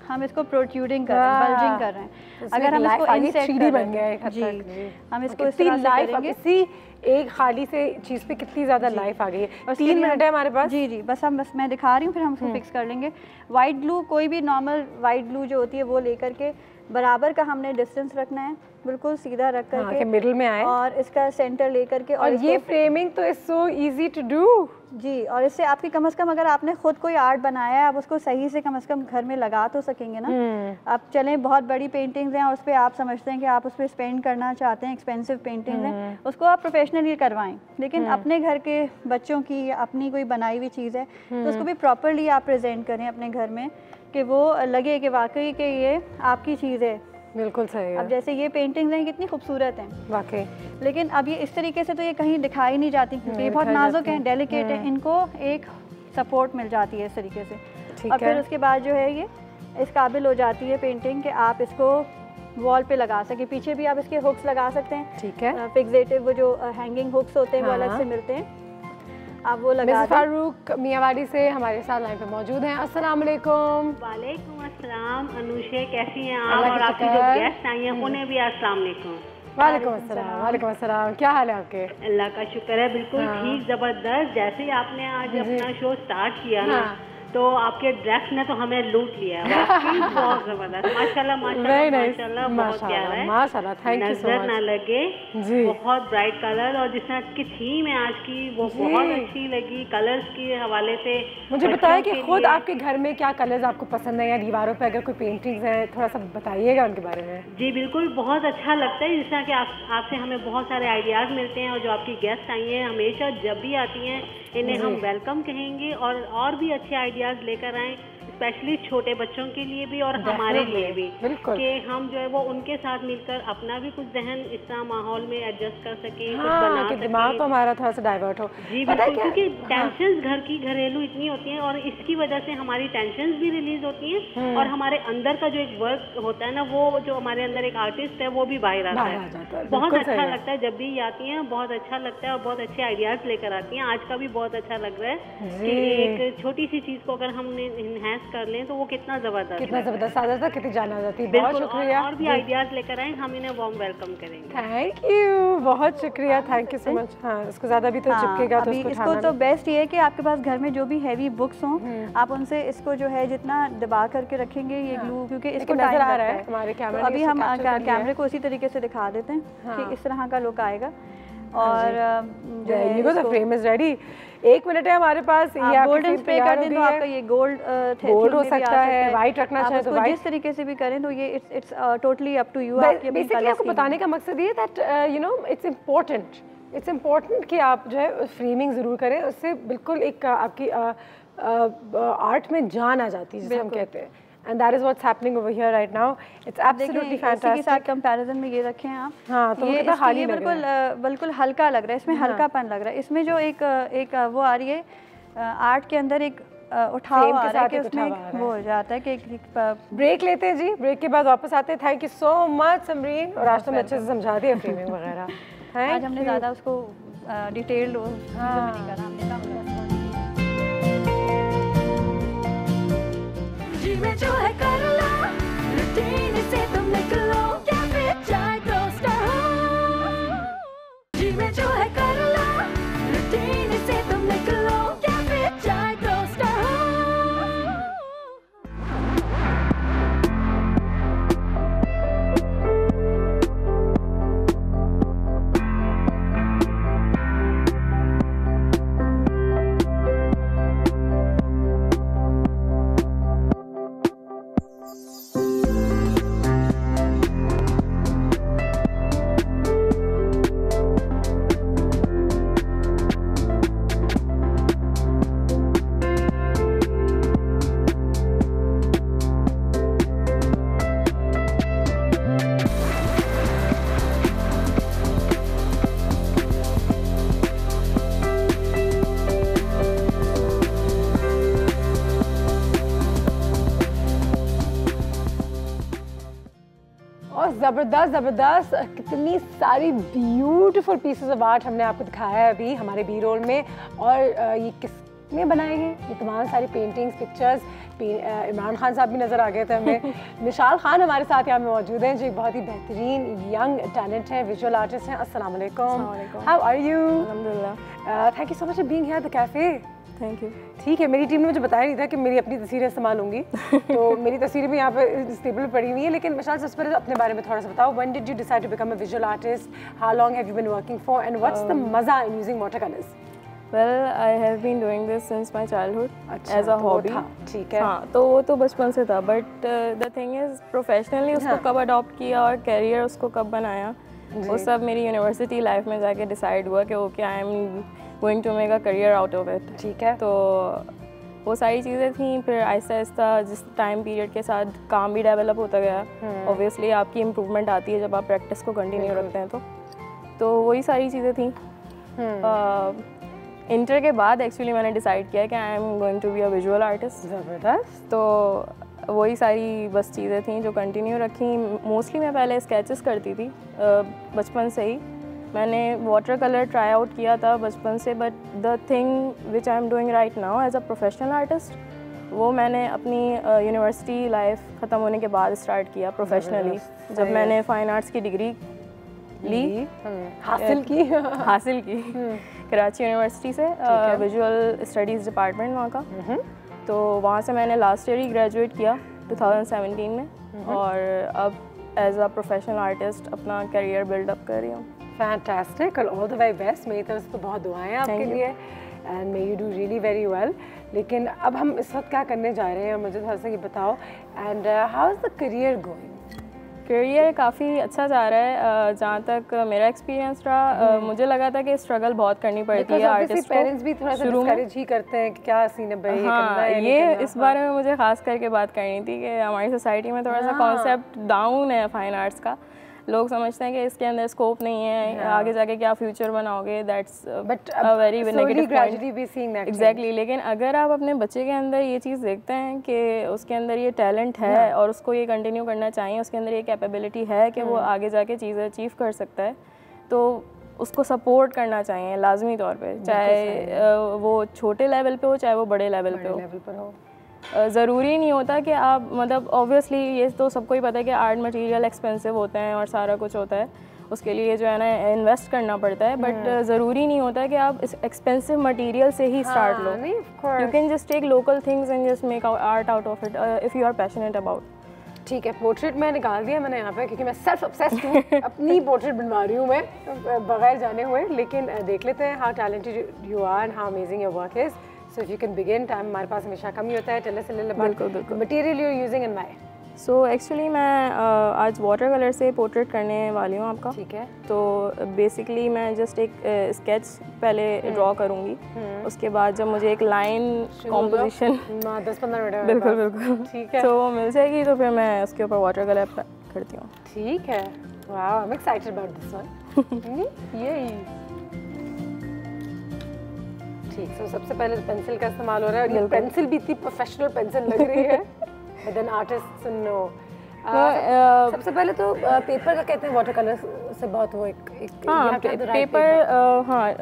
हम इसको प्रोट्रूडिंग कर रहे हैं, बल्जिंग कर रहे हैं। अगर हम इसको इनसेट कर रहे हैं जी, हम इसको इस तरह से करेंगे। इसी एक खाली से चीज़ पे कितनी ज़्यादा लाइफ आ गई है। और 3 मिनट है हमारे पास। जी जी, बस मैं दिखा रही हूँ, फिर हम उसको फिक्स कर लेंगे। वाइट ग्लू, कोई भी नॉर्मल वाइट ग्लू जो होती है वो लेकर के बराबर का हमने डिस्टेंस रखना है, बिल्कुल सीधा रख करके मिडिल में आए और इसका सेंटर लेकर के। और ये फ्रेमिंग तो is so easy to do जी। और इससे आपकी कम से कम अगर आपने खुद कोई आर्ट बनाया है, आप उसको सही से कम घर में लगा तो सकेंगे ना। आप चलें, बहुत बड़ी पेंटिंग्स हैं और उस पर आप समझते हैं कि आप उस पर स्पेंड करना चाहते हैं, एक्सपेंसिव पेंटिंग्स हैं, उसको आप प्रोफेशनली करवाएं। लेकिन अपने घर के बच्चों की अपनी कोई बनाई हुई चीज़ है तो उसको भी प्रॉपरली आप प्रेजेंट करें अपने घर में, कि वो लगे कि वाकई कि ये आपकी चीज़ है। बिल्कुल सही है। अब जैसे ये पेंटिंग्स हैं कितनी खूबसूरत हैं वाकई, लेकिन अब ये इस तरीके से तो ये कहीं दिखाई नहीं जाती क्योंकि ये बहुत नाजुक हैं, डेलिकेट हैं, इनको एक सपोर्ट मिल जाती है इस तरीके से। और फिर उसके बाद जो है ये इस काबिल हो जाती है पेंटिंग कि आप इसको वॉल पे लगा सके। पीछे भी आप इसके हुक्स लगा सकते हैं, ठीक है, फिक्सेटिव वो जो हैंगिंग हुक्स होते हैं वो अलग से मिलते हैं, आप वो लगा। फारूक मियाँवाली से हमारे साथ लाइन पे मौजूद हैं। अस्सलाम वालेकुम। वालेकुम अस्सलाम। अनुषे कैसी हैं आप? और आपकी जो गेस्ट आई हैं उन्हें भी अस्सलाम वालेकुम। वालेकुम अस्सलाम। वालेकुम अस्सलाम। क्या हाल है आपके? अल्लाह का शुक्र है, बिल्कुल ठीक, जबरदस्त। जैसे ही आपने आज अपना शो स्टार्ट किया ना तो आपके ड्रेस ने तो हमें लूट लिया है, बहुत जबरदस्त, माशाल्लाह माशाल्लाह माशाल्लाह, बहुत प्यारा है, माशाल्लाह, थैंक यू सो मच। नजर ना लगे जी, बहुत ब्राइट कलर और जिस तरह की थीम है आज की वो बहुत अच्छी लगी। कलर्स के हवाले से मुझे बताया कि खुद आपके घर में क्या कलर्स आपको पसंद है, या दीवारों पे अगर कोई पेंटिंग्स है थोड़ा सा बताइएगा उनके बारे में। जी बिल्कुल, बहुत अच्छा लगता है जिस तरह कि आपसे हमें बहुत सारे आइडियाज़ मिलते हैं और जो आपकी गेस्ट आई हैं हमेशा जब भी आती हैं इन्हें हम वेलकम कहेंगे और भी अच्छे आइडियाज़ लेकर आएँ, स्पेशली छोटे बच्चों के लिए भी और हमारे लिए भी, कि हम जो है वो उनके साथ मिलकर अपना भी कुछ जहन इस तरह माहौल में एडजस्ट कर सकें, कुछ बना सकें, दिमाग तो हमारा थोड़ा सा डाइवर्ट हो। जी बिल्कुल, क्योंकि टेंशन्स घर की घरेलू इतनी होती हैं और इसकी वजह से हमारी टेंशन्स भी रिलीज होती हैं और हमारे अंदर का जो एक वर्क होता है ना, वो जो हमारे अंदर एक आर्टिस्ट है वो भी बाहर आता है। बहुत अच्छा लगता है जब भी आती हैं, बहुत अच्छा लगता है और बहुत अच्छे आइडियाज लेकर आती हैं। आज का भी बहुत अच्छा लग रहा है कि एक छोटी सी चीज को अगर हमने इनहैंस कर लें तो वो कितना जबरदस्त आ जाता, कितनी जान आ जाती है। बहुत शुक्रिया। और भी आइडियाज लेकर आए, हम इन्हें वार्म वेलकम करेंगे। थैंक यू, बहुत शुक्रिया, थैंक यू सो मच। हाँ, इसको ज्यादा भी तो चिपकेगा तो इसको तो बेस्ट ये है कि आपके पास घर में जो भी हैवी बुक्स हों आप उनसे इसको जो है जितना दबा करके रखेंगे ये ग्लू, क्योंकि इसको नजर आ रहा है हमारे कैमरे, अभी हम कैमरे को उसी तरीके से दिखा देते हैं कि इस तरह का लुक आएगा। और जो है फ्रेम इज रेडी। 1 मिनट है हमारे पास। ये गोल्डन स्प्रे कर दें तो आपका ये गोल्ड हो सकता है, वाइट रखना चाहे तो वाइट, जिस तरीके से भी करें तो ये it's totally up to you. Basically आपको बताने का मकसद ये that you know it's important कि आप जो है फ्रेमिंग ज़रूर करें, उससे बिल्कुल एक आपकी आर्ट में जान आ जाती है जिसे हम कहते हैं। And that is what's happening over here right now. It's absolutely fantastic. इसी के साथ कंपैरिजन में ये रखें आप। हाँ, तो ये खाली लग रहा है, बिल्कुल हल्का लग रहा है, इसमें हल्कापन लग रहा है। इसमें जो एक वो आ रही है आर्ट के अंदर एक उठाव आ रहा है कि उसमें वो हो जाता है कि ब्रेक लेते हैं जी, ब्रेक के बाद वापस आते हैं। Thank you so much Samreen, और आज तुमने अच्छे से समझा दिया फ्रेमिंग वगैरह। आज हमने ज़्यादा उसको डिटेल्ड नहीं करा, हमने में जो है कर लो, रूटीन से तुम निकलो, क्या फिर चाय टोस्टर हो। जी में जो है कर लो, रूटीन से तुम निकलो, क्या फिर चाय टोस्टर हो। और ज़बरदस्त कितनी सारी ब्यूटीफुल पीसेस ऑफ आर्ट हमने आपको दिखाया है अभी हमारे बी रोल में। और ये किसने बनाए हैं ये तमाम सारी पेंटिंग्स, पिक्चर्स? इमरान खान साहब भी नज़र आ गए थे हमें। निशाल खान हमारे साथ यहाँ में मौजूद हैं, जो एक बहुत ही बेहतरीन यंग टैलेंट है, विजुअल आर्टिस्ट हैं। अस्सलाम वालेकुम, हाउ आर यू? अल्हम्दुलिल्लाह। Thank you so much for being here at the cafe. Thank you. ठीक है, मेरी टीम ने मुझे बताया नहीं था कि मेरी अपनी तस्वीरें इस्तेमाल होंगी तो मेरी तस्वीरें भी यहाँ पे इस टेबल पर पड़ी हुई हैं। लेकिन मिशाल, सबसे पहले अपने बारे में थोड़ा सा बताओ। When did you decide to become a visual artist? How long have you been working for and what's the मजा in using water colours? Well, I have been doing this since my childhood as a hobby. ठीक है। हाँ, तो वो तो बचपन से था, but the thing is professionally उसको कब अडॉप्ट किया और कैरियर उसको कब बनाया, वो सब मेरी यूनिवर्सिटी लाइफ में जाके डिसाइड हुआ कि okay I am going to make a career out of it. ठीक है। तो वो सारी चीज़ें थी। फिर आहिस्ता आहिस्ता जिस टाइम पीरियड के साथ काम भी डेवलप होता गया, ऑब्वियसली आपकी इम्प्रूवमेंट आती है जब आप प्रैक्टिस को कंटिन्यू रखते हैं। तो वही सारी चीज़ें थी। इंटर के बाद एक्चुअली मैंने डिसाइड किया कि I am going to be a visual artist. ज़बरदस्त। तो वही सारी बस चीज़ें थी जो कंटिन्यू रखी। मोस्टली मैं पहले स्केचेस करती थी बचपन से ही। मैंने वाटर कलर ट्राई आउट किया था बचपन से, but the thing which I am doing right now as a professional artist, वो मैंने अपनी यूनिवर्सिटी लाइफ ख़त्म होने के बाद स्टार्ट किया प्रोफेशनली, जब मैंने फ़ाइन आर्ट्स की डिग्री ली, हासिल की कराची यूनिवर्सिटी से, विजुअल स्टडीज़ डिपार्टमेंट वहाँ का। तो वहाँ से मैंने लास्ट ईयर ही ग्रेजुएट किया 2017 में, और अब एज अ प्रोफेशनल आर्टिस्ट अपना करियर बिल्डअप कर रही हूँ। Fantastic, all the very best. मेरी तरफ से तो बहुत दुआएं हैं आपके लिए, and may you do really very well. लेकिन अब हम इस वक्त क्या करने जा रहे हैं, मुझे थोड़ा सा ये बताओ। And how is the career going? Career काफ़ी अच्छा जा रहा है। जहाँ तक मेरा एक्सपीरियंस रहा, मुझे लगा था कि स्ट्रगल बहुत करनी पड़ती है आर्टिस्ट को। पेरेंट्स भी थोड़ा सा डिस्करेज ही करते हैं कि क्या सीन है भाई, हाँ, ये इस बारे में मुझे खास करके बात करनी थी कि हमारी सोसाइटी में थोड़ा सा कॉन्सेप्ट डाउन है फाइन आर्ट्स का। लोग समझते हैं कि इसके अंदर स्कोप नहीं है, आगे जाके क्या फ्यूचर बनाओगे, that's but a very negative point. Exactly. लेकिन अगर आप अपने बच्चे के अंदर ये चीज़ देखते हैं कि उसके अंदर ये टैलेंट है और उसको ये कंटिन्यू करना चाहिए, उसके अंदर ये कैपेबिलिटी है कि वो आगे जाके चीज़ें अचीव कर सकता है, तो उसको सपोर्ट करना चाहिए लाजमी तौर पे, चाहे वो छोटे लेवल पे हो चाहे वो बड़े लेवल पे हो। ज़रूरी नहीं होता कि आप, मतलब ऑब्वियसली ये तो सबको ही पता है कि आर्ट मटेरियल एक्सपेंसिव होते हैं और सारा कुछ होता है, उसके लिए जो है ना इन्वेस्ट करना पड़ता है, बट ज़रूरी नहीं होता कि आप इस एक्सपेंसिव मटेरियल से ही स्टार्ट लो। You can just take local things and just make art out of it if you are passionate about. ठीक है, पोर्ट्रेट मैं निकाल दिया मैंने यहाँ पे, क्योंकि मैं सेल्फ ऑब्सेस्ड हूँ। अपनी पोर्ट्रेट बनवा रही हूँ मैं बगैर जाने हुए। लेकिन देख लेते हैं how talented you are and how amazing your work is. So if you can begin, time हमारे पास हमेशा कम ही होता है। Tell us a little about the material you're using and why. So actually मैं आज वाटर कलर से पोर्ट्रेट करने वाली हूँ आपका। ठीक है। तो बेसिकली मैं जस्ट एक स्केच पहले ड्रॉ करूँगी, उसके बाद जब मुझे एक लाइन कॉम्पोजिशन 10-15 मिनट बिल्कुल बिल्कुल ठीक है, तो वो मिल जाएगी, तो फिर मैं उसके ऊपर वाटर कलर करती हूँ। ठीक है। Wow, I am excited about this one. यही ठीक। सो सबसे पहले पेंसिल का इस्तेमाल हो रहा है, और ये पेंसिल भी इतनी प्रोफेशनल पेंसिल लग रही है। But then artist no. सबसे पहले तो पेपर का कहते हैं वाटर कलर से बहुत वो एक पेपर, हाँ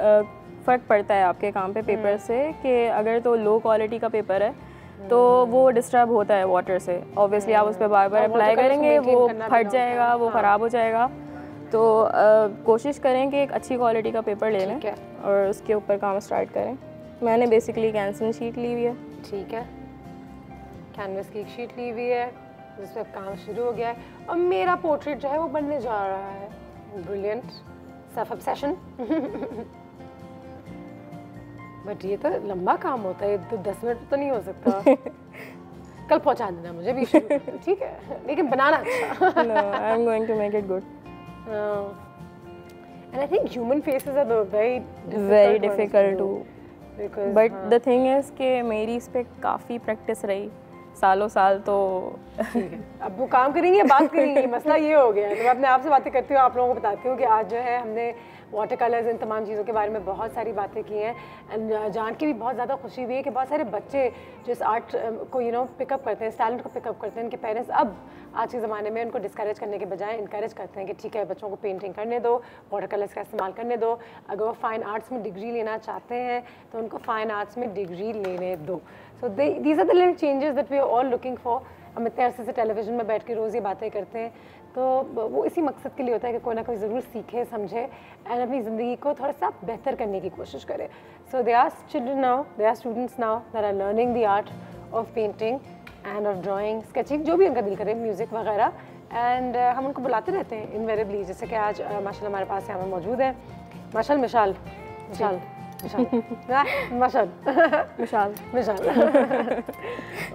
फ़र्क पड़ता है आपके काम पे पेपर से, कि अगर तो लो क्वालिटी का पेपर है तो वो डिस्टर्ब होता है वाटर से। ऑब्वियसली आप उस पर बार बार अप्लाई करेंगे, वो फट जाएगा, वो ख़राब हो जाएगा। तो कोशिश करें कि एक अच्छी क्वालिटी का पेपर ले लें और उसके ऊपर काम स्टार्ट करें। मैंने बेसिकली कैंसन शीट ली हुई है। ठीक है, कैनवस की एक शीट ली हुई है जिस पर काम शुरू हो गया है, और मेरा पोर्ट्रेट जो है वो बनने जा रहा है। Brilliant, self obsession. बट ये तो लंबा काम होता है, तो 10 मिनट तो नहीं हो सकता। कल पहुंचा देना मुझे भी शुरू, ठीक है, लेकिन बनाना अच्छा। No, I'm going to make it good. And I think human faces are the very difficult to. But the thing is कि मेरी इस पे काफ़ी प्रैक्टिस रही, सालों साल। तो ठीक है, अब वो काम करेंगे, बात करेंगे, मसला ये हो गया है। तो मैं अपने आप से बातें करती हूँ, आप लोगों को बताती हूँ कि आज जो है हमने वाटर कलर्स, इन तमाम चीज़ों के बारे में बहुत सारी बातें की हैं। एंड जान के भी बहुत ज़्यादा खुशी हुई है कि बहुत सारे बच्चे जो इस आर्ट को पिकअप करते हैं, इस टैलेंट को पिकअप करते हैं, इनके पेरेंट्स अब आज के ज़माने में उनको डिस्करेज करने के बजाय इनकरेज करते हैं कि ठीक है बच्चों को पेंटिंग करने दो, वाटर कलर्स का इस्तेमाल करने दो, अगर वो फ़ाइन आर्ट्स में डिग्री लेना चाहते हैं तो उनको फ़ाइन आर्ट्स में डिग्री लेने दो। So these are the little changes that we are all looking for. हम इतने अरसे से टेलीविजन में बैठ के रोज़ ये बातें करते हैं, तो वो इसी मकसद के लिए होता है कि कोई ना कोई ज़रूर सीखे, समझे एंड अपनी ज़िंदगी को थोड़ा सा बेहतर करने की कोशिश करे। So they are children now, they are students now that are learning the art of painting and of drawing, sketching, जो भी उनका दिल करे, म्यूज़िक वगैरह। एंड हम उनको बुलाते रहते हैं इनवेरियबली, जैसे कि आज माशाल्लाह हमारे पास यहाँ पर मौजूद है मिशाल मिशाल मिशाल मिशाल मिशाल मिशाल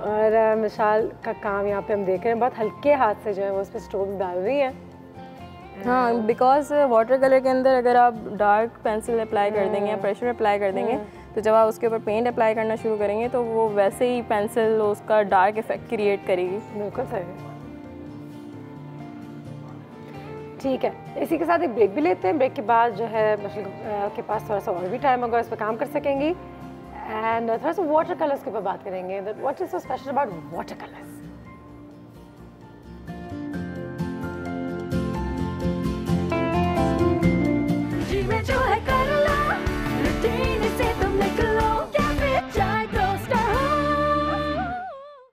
और मिशाल का काम यहाँ पे हम देख रहे हैं, बहुत हल्के हाथ से जो है वो उस पर स्ट्रोक डाल रही है। हाँ, बिकॉज वाटर कलर के अंदर अगर आप डार्क पेंसिल अप्लाई कर देंगे या प्रेशर अप्लाई कर देंगे तो जब आप उसके ऊपर पेंट अप्लाई करना शुरू करेंगे तो वो वैसे ही पेंसिल उसका डार्क इफेक्ट क्रिएट करेगी। बिल्कुल सही। ठीक है, इसी के साथ एक ब्रेक भी लेते हैं। ब्रेक के बाद जो है मशल के पास थोड़ा सा और भी टाइम होगा, इस पर काम कर सकेंगी एंड थोड़ा सा वाटर कलर्स के ऊपर बात करेंगे। What is so special about water colours? जो है कर लो, रूटीन से तुम निकलो, क्या फिर चाय टोस्टर हो।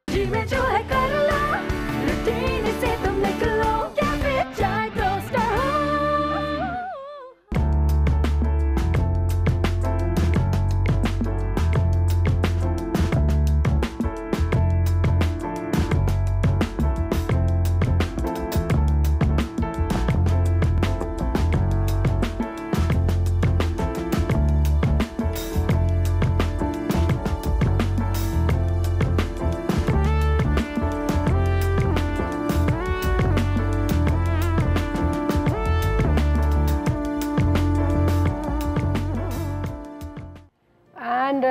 जी में जो है कर लो, रूटीन से तुम निकलो, क्या फिर चाय टोस्टर हो।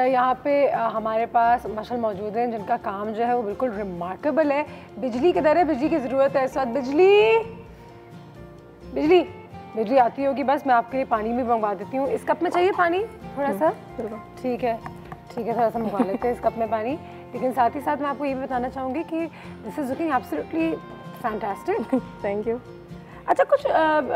यहाँ पे हमारे पास मशल मौजूद हैं जिनका काम जो है वो बिल्कुल रिमार्केबल है। बिजली किधर है? बिजली की ज़रूरत है इस वक्त। बिजली बिजली बिजली आती होगी, बस मैं आपके लिए पानी भी मंगवा देती हूँ। इस कप में चाहिए पानी थोड़ा सा? ठीक है ठीक है, थोड़ा सा मंगवा लेते हैं इस कप में पानी। लेकिन साथ ही साथ मैं आपको ये भी बताना चाहूँगी कि this is looking absolutely fantastic. Thank you. अच्छा, कुछ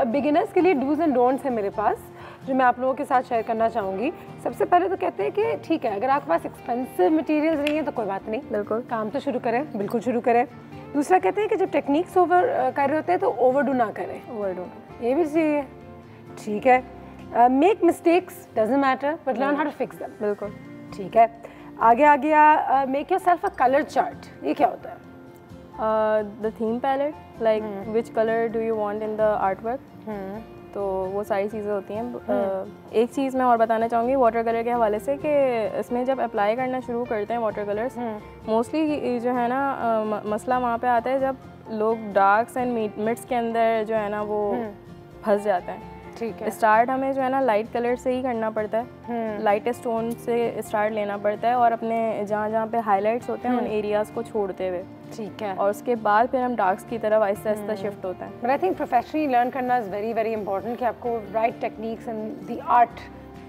बिगिनर्स के लिए डूज एंड डोंट्स है मेरे पास जो मैं आप लोगों के साथ शेयर करना चाहूँगी। सबसे पहले तो कहते हैं कि ठीक है, अगर आपके पास एक्सपेंसिव मटेरियल्स नहीं है तो कोई बात नहीं, बिल्कुल काम तो शुरू करें, बिल्कुल शुरू करें। दूसरा कहते हैं कि जब टेक्निक्स ओवर कर रहे होते हैं तो ओवरडू ना करें, ओवरडू ये भी चाहिए। ठीक है, make mistakes doesn't matter but learn how to fix them. बिल्कुल ठीक है। आगे आ गया make yourself a colour chart. ये क्या होता है? The theme palette, like which colour do you want in the art work, तो वो सारी चीज़ें होती हैं। एक चीज़ मैं और बताना चाहूँगी वाटर कलर के हवाले से कि इसमें जब अप्लाई करना शुरू करते हैं वाटर कलर्स, मोस्टली जो है ना मसला वहाँ पे आता है जब लोग डार्क्स एंड मिड्स के अंदर जो है ना वो फंस जाते हैं। ठीक है, स्टार्ट हमें जो है ना लाइट कलर से ही करना पड़ता है, लाइटेस्ट टोन से स्टार्ट लेना पड़ता है और अपने जहाँ जहाँ पे हाईलाइट्स होते हैं उन एरियाज़ को छोड़ते हुए। ठीक है, और उसके बाद फिर हम डार्क्स की तरफ आहिस्ता आहिस्ता शिफ्ट होता है। But I think professionally learn करना इज़ वेरी वेरी इंपॉर्टेंट कि आपको right techniques and the art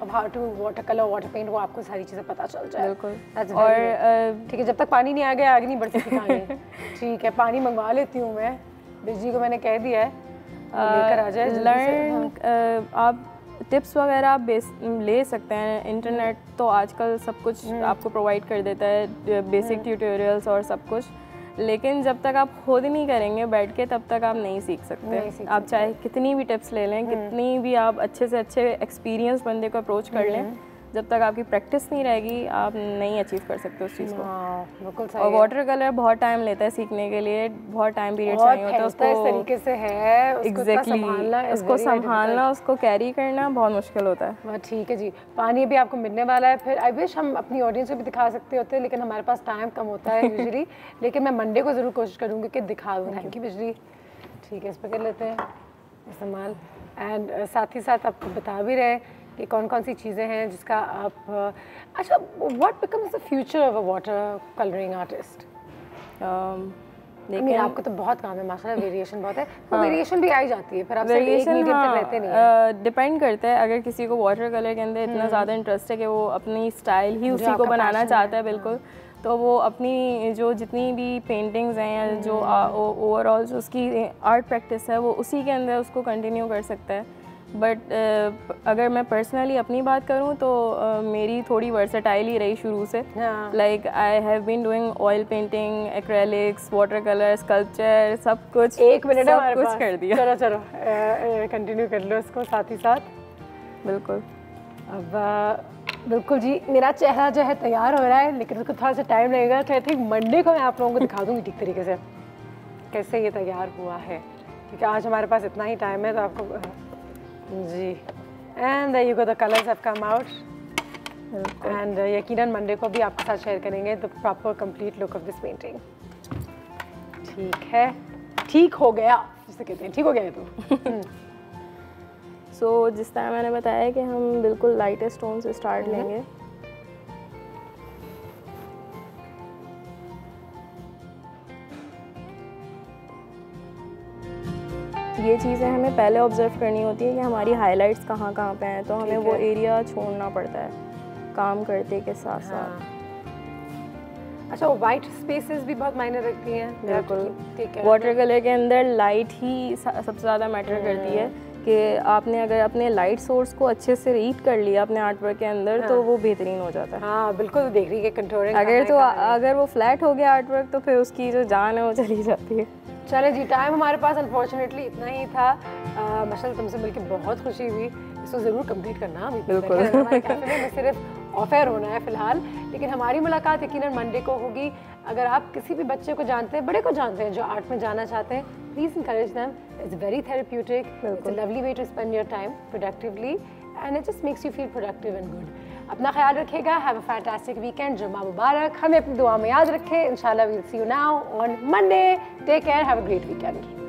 of how to watercolour water paint, वो आपको सारी चीज़ें पता चल जाए। बिल्कुल। और ठीक है, जब तक पानी नहीं आ गया आगे नहीं बढ़ सकती कहानी। ठीक है, पानी मंगवा लेती हूँ मैं, बिजली को मैंने कह दिया है लेकर आ जाए। लर्न आप टिप्स वगैरह आप ले सकते हैं, इंटरनेट तो आजकल सब कुछ आपको प्रोवाइड कर देता है, बेसिक ट्यूटोरियल्स और सब कुछ, लेकिन जब तक आप खुद नहीं करेंगे बैठ के तब तक आप नहीं सीख सकते। आप चाहे कितनी भी टिप्स ले लें, कितनी भी आप अच्छे से अच्छे एक्सपीरियंस बंदे को अप्रोच कर लें, जब तक आपकी प्रैक्टिस नहीं रहेगी आप नहीं अचीव कर सकते उस चीज़ को। बिल्कुल सही। और वाटर कलर बहुत टाइम लेता है सीखने के लिए, बहुत टाइम पीरियड चाहिए होता है उसको, इस तरीके से है एग्जैक्टली उसको संभालना, उसको कैरी करना बहुत मुश्किल होता है। ठीक है जी, पानी भी आपको मिलने वाला है। फिर आई विश हम अपनी ऑडियंस को भी दिखा सकते होते, लेकिन हमारे पास टाइम कम होता है यूजुअली। लेकिन मैं मंडे को ज़रूर कोशिश करूँगी कि दिखा दूँ। थैंक यू बिजली। ठीक है, इस पर कर लेते हैं इस्तेमाल। एंड साथ ही साथ आपको बता भी रहे कि कौन कौन सी चीज़ें हैं जिसका आप अच्छा what becomes the future of a water colouring artist? लेकिन आपको तो बहुत काम है माशाल्लाह, वेरिएशन बहुत है। तो वेरिएशन भी आई जाती है, फिर आप सिर्फ एक मीडियम तक रहते नहीं हैं। डिपेंड करता है, अगर किसी को वाटर कलर के अंदर इतना ज़्यादा इंटरेस्ट है कि वो अपनी स्टाइल ही उसी को बनाना चाहता है, बिल्कुल तो वो अपनी जो जितनी भी पेंटिंग्स हैं या जो ओवरऑल जो उसकी आर्ट प्रैक्टिस है वो उसी के अंदर उसको कंटिन्यू कर सकता है। बट अगर मैं पर्सनली अपनी बात करूं तो मेरी थोड़ी वर्सेटाइल ही रही शुरू से। Like I have been doing oil painting, acrylics, watercolour, sculpture, सब कुछ। 1 मिनट है हमारे कुछ पास। कर दिया। चलो चलो कंटिन्यू कर लो इसको साथ ही साथ। बिल्कुल। अब बिल्कुल जी, मेरा चेहरा जो है तैयार हो रहा है, लेकिन उसको थोड़ा सा टाइम लगेगा। तो आई थिंक मंडे को मैं आप लोगों को दिखा दूँगी ठीक तरीके से कैसे ये तैयार हुआ है, क्योंकि आज हमारे पास इतना ही टाइम है। तो आपको जी, and there you go, the colours have come out. And यकीनन मंडे को भी आपके साथ शेयर करेंगे the proper complete look of this painting. ठीक है, ठीक हो गया जिसे कहते हैं, ठीक हो गया ये तो। सो जिस तरह मैंने बताया कि हम बिल्कुल लाइटेस्ट टोन से स्टार्ट लेंगे। ये चीज़ें हमें पहले ऑब्जर्व करनी होती है कि हमारी हाइलाइट्स कहाँ कहाँ पे हैं, तो हमें वो एरिया छोड़ना पड़ता है काम करते के साथ साथ। अच्छा, वाइट स्पेसेस भी बहुत मायने रखती हैं। बिल्कुल, ठीक है। वाटर कलर के अंदर लाइट ही सबसे ज़्यादा मैटर करती है कि आपने अगर अपने लाइट सोर्स को अच्छे से रीड कर लिया अपने आर्ट वर्क के अंदर तो वो बेहतरीन हो जाता है। हाँ बिल्कुल, देख रही है कंट्रोलिंग। अगर वो फ्लैट हो गया आर्ट वर्क तो फिर उसकी जो जान है वो चली जाती है। चले जी, टाइम हमारे पास अनफॉर्चुनेटली इतना ही था। माशाल्लाह तुमसे मिलकर बहुत खुशी हुई। इसको ज़रूर कंप्लीट करना। बिल्कुल। हमारे कैफे में सिर्फ ऑफ एयर होना है फ़िलहाल, लेकिन हमारी मुलाकात यकीनन मंडे को होगी। अगर आप किसी भी बच्चे को जानते हैं, बड़े को जानते हैं जो आर्ट में जाना चाहते हैं, please encourage them. It's very therapeutic. It's a lovely way to spend your time productively and it just makes you feel productive and good. अपना ख्याल रखिएगा। Have a fantastic weekend. जुम्मा मुबारक। हमें अपनी दुआ में याद रखें। Inshallah we'll see you now on Monday. Take care. Have a great weekend.